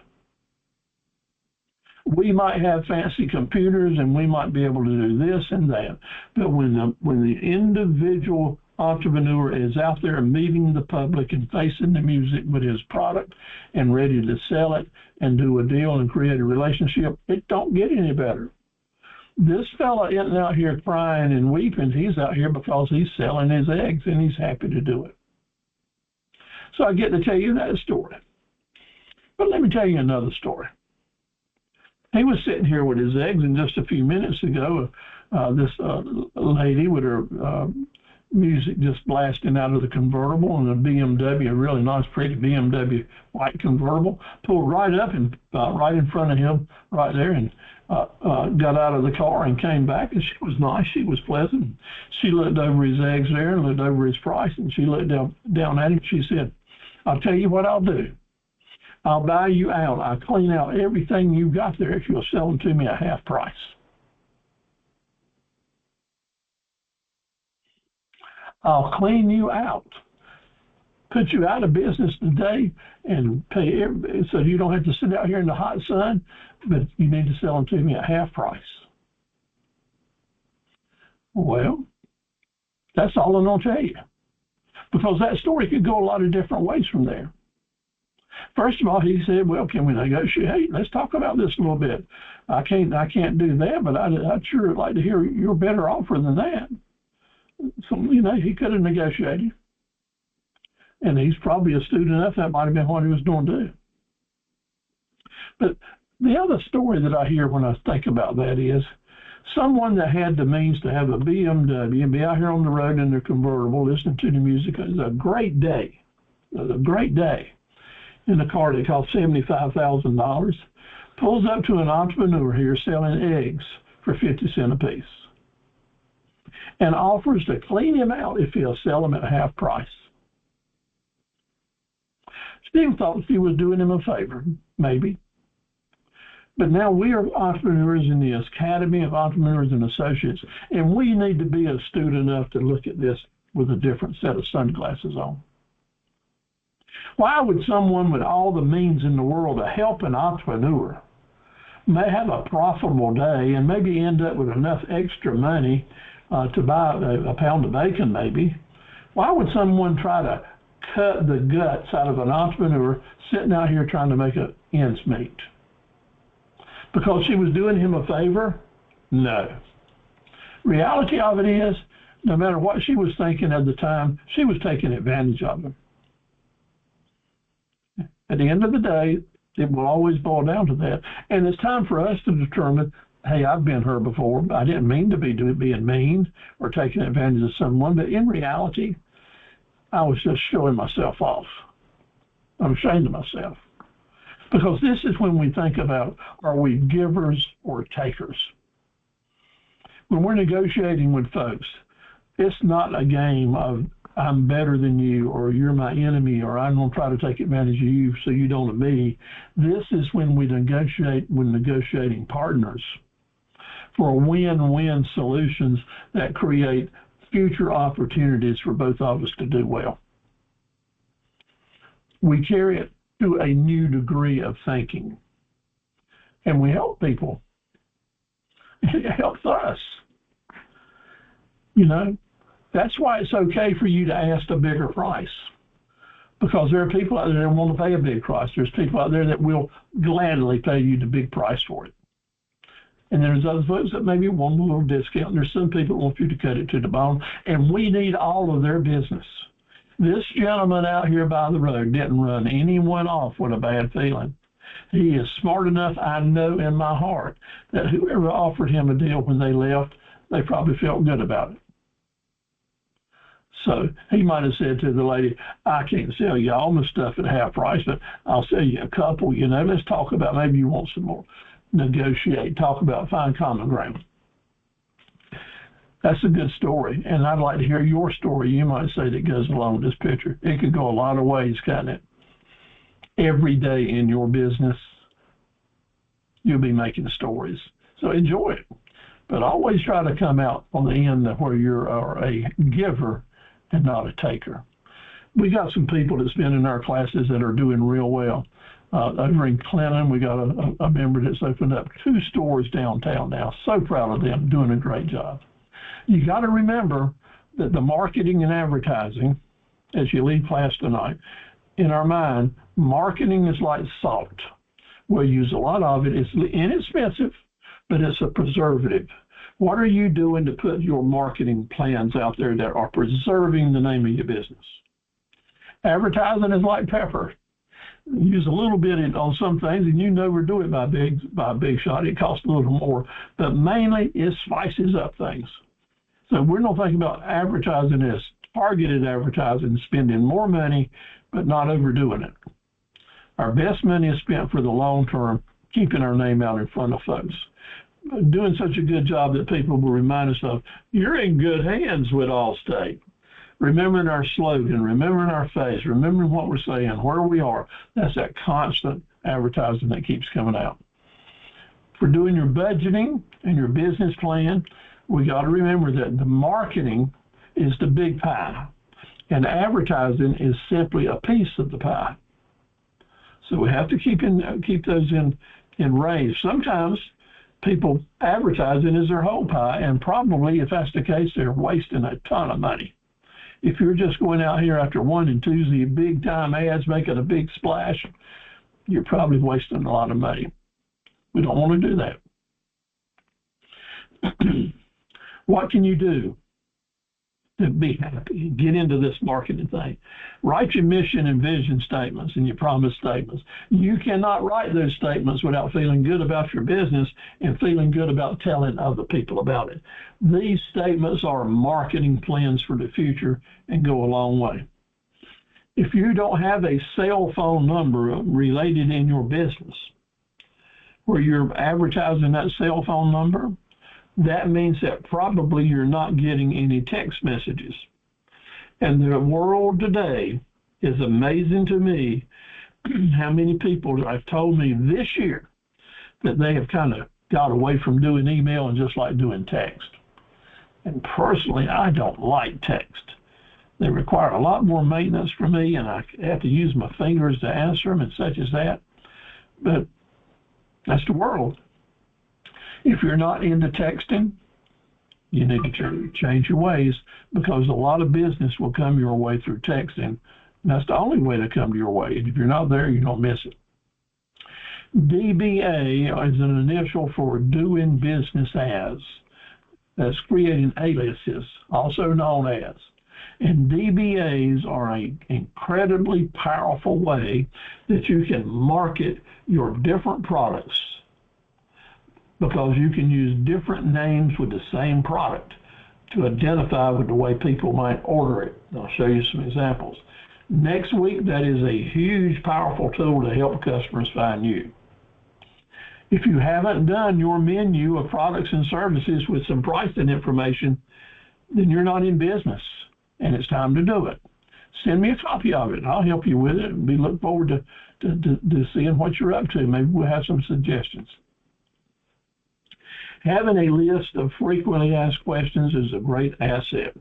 We might have fancy computers and we might be able to do this and that, but when the individual entrepreneur is out there meeting the public and facing the music with his product and ready to sell it and do a deal and create a relationship, it don't get any better. This fella isn't out here crying and weeping. He's out here because he's selling his eggs and he's happy to do it. So I get to tell you that story. But let me tell you another story. He was sitting here with his eggs, and just a few minutes ago, this lady with her music just blasting out of the convertible, and a BMW, a really nice, pretty BMW white convertible, pulled right up and right in front of him, right there, and got out of the car and came back. And she was nice. She was pleasant. She looked over his eggs there and looked over his price, and she looked down at him. She said, "I'll tell you what I'll do. I'll buy you out. I'll clean out everything you've got there if you'll sell them to me at half price." I'll clean you out, put you out of business today, and pay so you don't have to sit out here in the hot sun, but you need to sell them to me at half price. Well, that's all I'm going to tell you, because that story could go a lot of different ways from there. First of all, he said, "Well, can we negotiate? Let's talk about this a little bit. I can't do that, but I'd sure like to hear your better offer than that." So, he could have negotiated. And he's probably astute enough, that might have been what he was going to do. But the other story that I hear when I think about that is someone that had the means to have a BMW and be out here on the road in their convertible listening to the music. It was a great day. It was a great day in a car that cost $75,000. Pulls up to an entrepreneur here selling eggs for 50 cents a piece, and offers to clean him out if he'll sell them at half price. Steve thought he was doing him a favor, maybe. But now we are entrepreneurs in the Academy of Entrepreneurs and Associates, and we need to be astute enough to look at this with a different set of sunglasses on. Why would someone with all the means in the world to help an entrepreneur may have a profitable day and maybe end up with enough extra money to buy a pound of bacon maybe? Why would someone try to cut the guts out of an entrepreneur sitting out here trying to make ends meet? Because she was doing him a favor? No. Reality of it is, no matter what she was thinking at the time, she was taking advantage of him. At the end of the day, it will always boil down to that. And it's time for us to determine, hey, I've been her before. I didn't mean to be being mean or taking advantage of someone, but in reality, I was just showing myself off. I'm ashamed of myself. Because this is when we think about, are we givers or takers? When we're negotiating with folks, it's not a game of I'm better than you, or you're my enemy, or I'm going to try to take advantage of you so you don't of me. This is when we negotiate with negotiating partners for win-win solutions that create future opportunities for both of us to do well. We carry it to a new degree of thinking, and we help people. It helps us. That's why it's okay for you to ask a bigger price, because there are people out there that want to pay a big price. There's people out there that will gladly pay you the big price for it. And there's other folks that maybe want a little discount. And there's some people that want you to cut it to the bone, and we need all of their business. This gentleman out here by the road didn't run anyone off with a bad feeling. He is smart enough, I know in my heart, that whoever offered him a deal when they left, they probably felt good about it. So he might have said to the lady, I can't sell you all my stuff at half price, but I'll sell you a couple. Let's talk about, maybe you want some more. Negotiate, talk about, find common ground. That's a good story, and I'd like to hear your story. You might say that goes along with this picture. It could go a lot of ways, can't it? Every day in your business, you'll be making stories. So enjoy it, but always try to come out on the end where you're a giver and not a taker. We got some people that's been in our classes that are doing real well. Over in Clinton, we got a member that's opened up 2 stores downtown now. So proud of them, doing a great job. You got to remember that the marketing and advertising, as you leave class tonight, in our mind, marketing is like salt. We'll use a lot of it. It's inexpensive, but it's a preservative. What are you doing to put your marketing plans out there that are preserving the name of your business? Advertising is like pepper. Use a little bit on some things, and we're doing it by a big shot. It costs a little more, but mainly it spices up things. So we're not thinking about advertising as targeted advertising, spending more money, but not overdoing it. Our best money is spent for the long term, keeping our name out in front of folks. Doing such a good job that people will remind us of, you're in good hands with Allstate. Remembering our slogan, remembering our face, remembering what we're saying, where we are. That's that constant advertising that keeps coming out. For doing your budgeting and your business plan, we got to remember that the marketing is the big pie, and advertising is simply a piece of the pie. So we have to keep those in range. Sometimes people advertising is their whole pie, and probably if that's the case, they're wasting a ton of money. If you're just going out here after one and Tuesday, big time ads making a big splash, you're probably wasting a lot of money. We don't want to do that. What can you do to be happy? Get into this marketing thing. Write your mission and vision statements and your promise statements. You cannot write those statements without feeling good about your business and feeling good about telling other people about it. These statements are marketing plans for the future and go a long way. If you don't have a cell phone number related in your business where you're advertising that cell phone number, that means that probably you're not getting any text messages. And the world today is amazing to me how many people have told me this year that they have kind of got away from doing email and just like doing text. And personally, I don't like text. They require a lot more maintenance from me, and I have to use my fingers to answer them and such as that. But that's the world. If you're not into texting, you need to change your ways, because a lot of business will come your way through texting. And that's the only way to come to your way. And if you're not there, you don't miss it. DBA is an initial for doing business as. That's creating aliases, also known as. And DBAs are an incredibly powerful way that you can market your different products, because you can use different names with the same product to identify with the way people might order it. I'll show you some examples. Next week, that is a huge, powerful tool to help customers find you. If you haven't done your menu of products and services with some pricing information, then you're not in business, and it's time to do it. Send me a copy of it. I'll help you with it. We look forward to seeing what you're up to. Maybe we'll have some suggestions. Having a list of frequently asked questions is a great asset.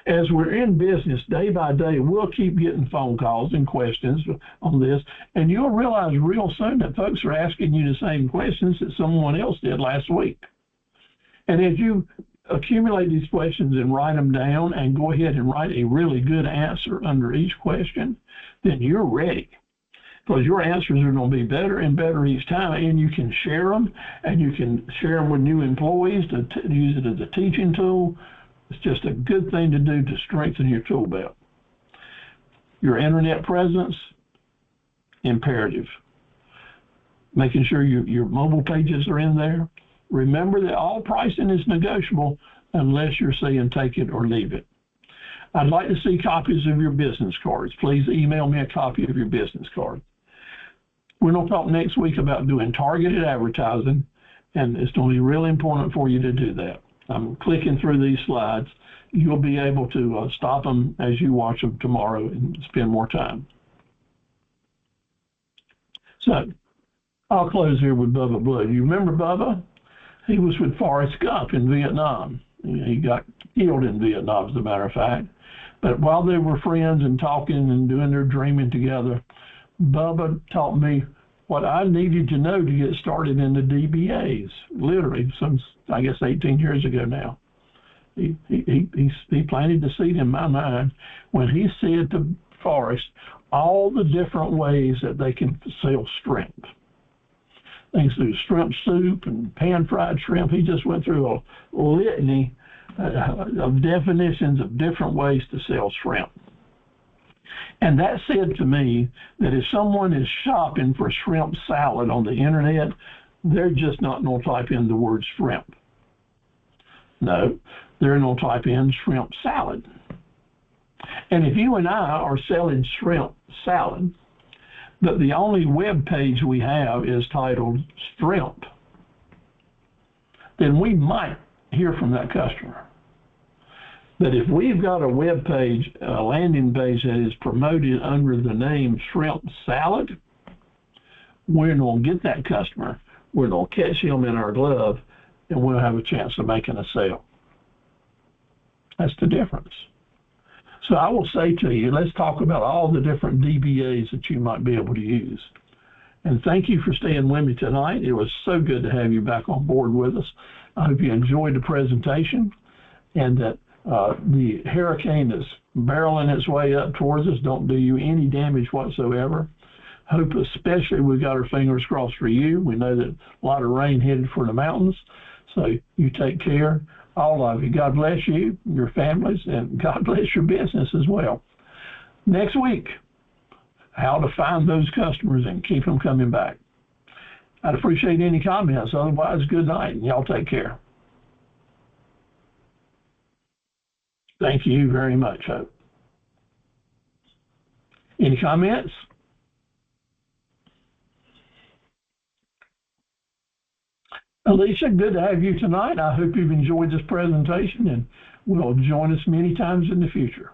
As we're in business day by day, we'll keep getting phone calls and questions on this, and you'll realize real soon that folks are asking you the same questions that someone else did last week. And as you accumulate these questions and write them down and go ahead and write a really good answer under each question, then you're ready. Because your answers are going to be better and better each time, and you can share them, and you can share them with new employees to use it as a teaching tool. It's just a good thing to do to strengthen your tool belt. Your internet presence, imperative. Making sure your mobile pages are in there. Remember that all pricing is negotiable unless you're saying take it or leave it. I'd like to see copies of your business cards. Please email me a copy of your business card. We're going to talk next week about doing targeted advertising, and it's going to be really important for you to do that. I'm clicking through these slides. You'll be able to stop them as you watch them tomorrow and spend more time. So I'll close here with Bubba Blue. You remember Bubba? He was with Forrest Gump in Vietnam. He got killed in Vietnam, as a matter of fact. But while they were friends and talking and doing their dreaming together, Bubba taught me what I needed to know to get started in the DBAs, literally, I guess 18 years ago now. He planted the seed in my mind when he said to Forrest all the different ways that they can sell shrimp. Things through shrimp soup and pan-fried shrimp. He just went through a litany of definitions of different ways to sell shrimp. And that said to me that if someone is shopping for shrimp salad on the internet, they're just not going to type in the word shrimp. No, they're going to type in shrimp salad. And if you and I are selling shrimp salad, but the only web page we have is titled shrimp, then we might hear from that customer. But if we've got a web page, a landing page that is promoted under the name shrimp salad, we're going to get that customer. We're going to catch him in our glove, and we'll have a chance of making a sale. That's the difference. So I will say to you, let's talk about all the different DBAs that you might be able to use. And thank you for staying with me tonight. It was so good to have you back on board with us. I hope you enjoyed the presentation, and that the hurricane that's barreling its way up towards us don't do you any damage whatsoever. Hope especially we've got our fingers crossed for you. We know that a lot of rain headed for the mountains. So you take care, all of you. God bless you, your families, and God bless your business as well. Next week, how to find those customers and keep them coming back. I'd appreciate any comments. Otherwise, good night, and y'all take care. Thank you very much, Hope. Any comments? Alicia, good to have you tonight. I hope you've enjoyed this presentation and will join us many times in the future.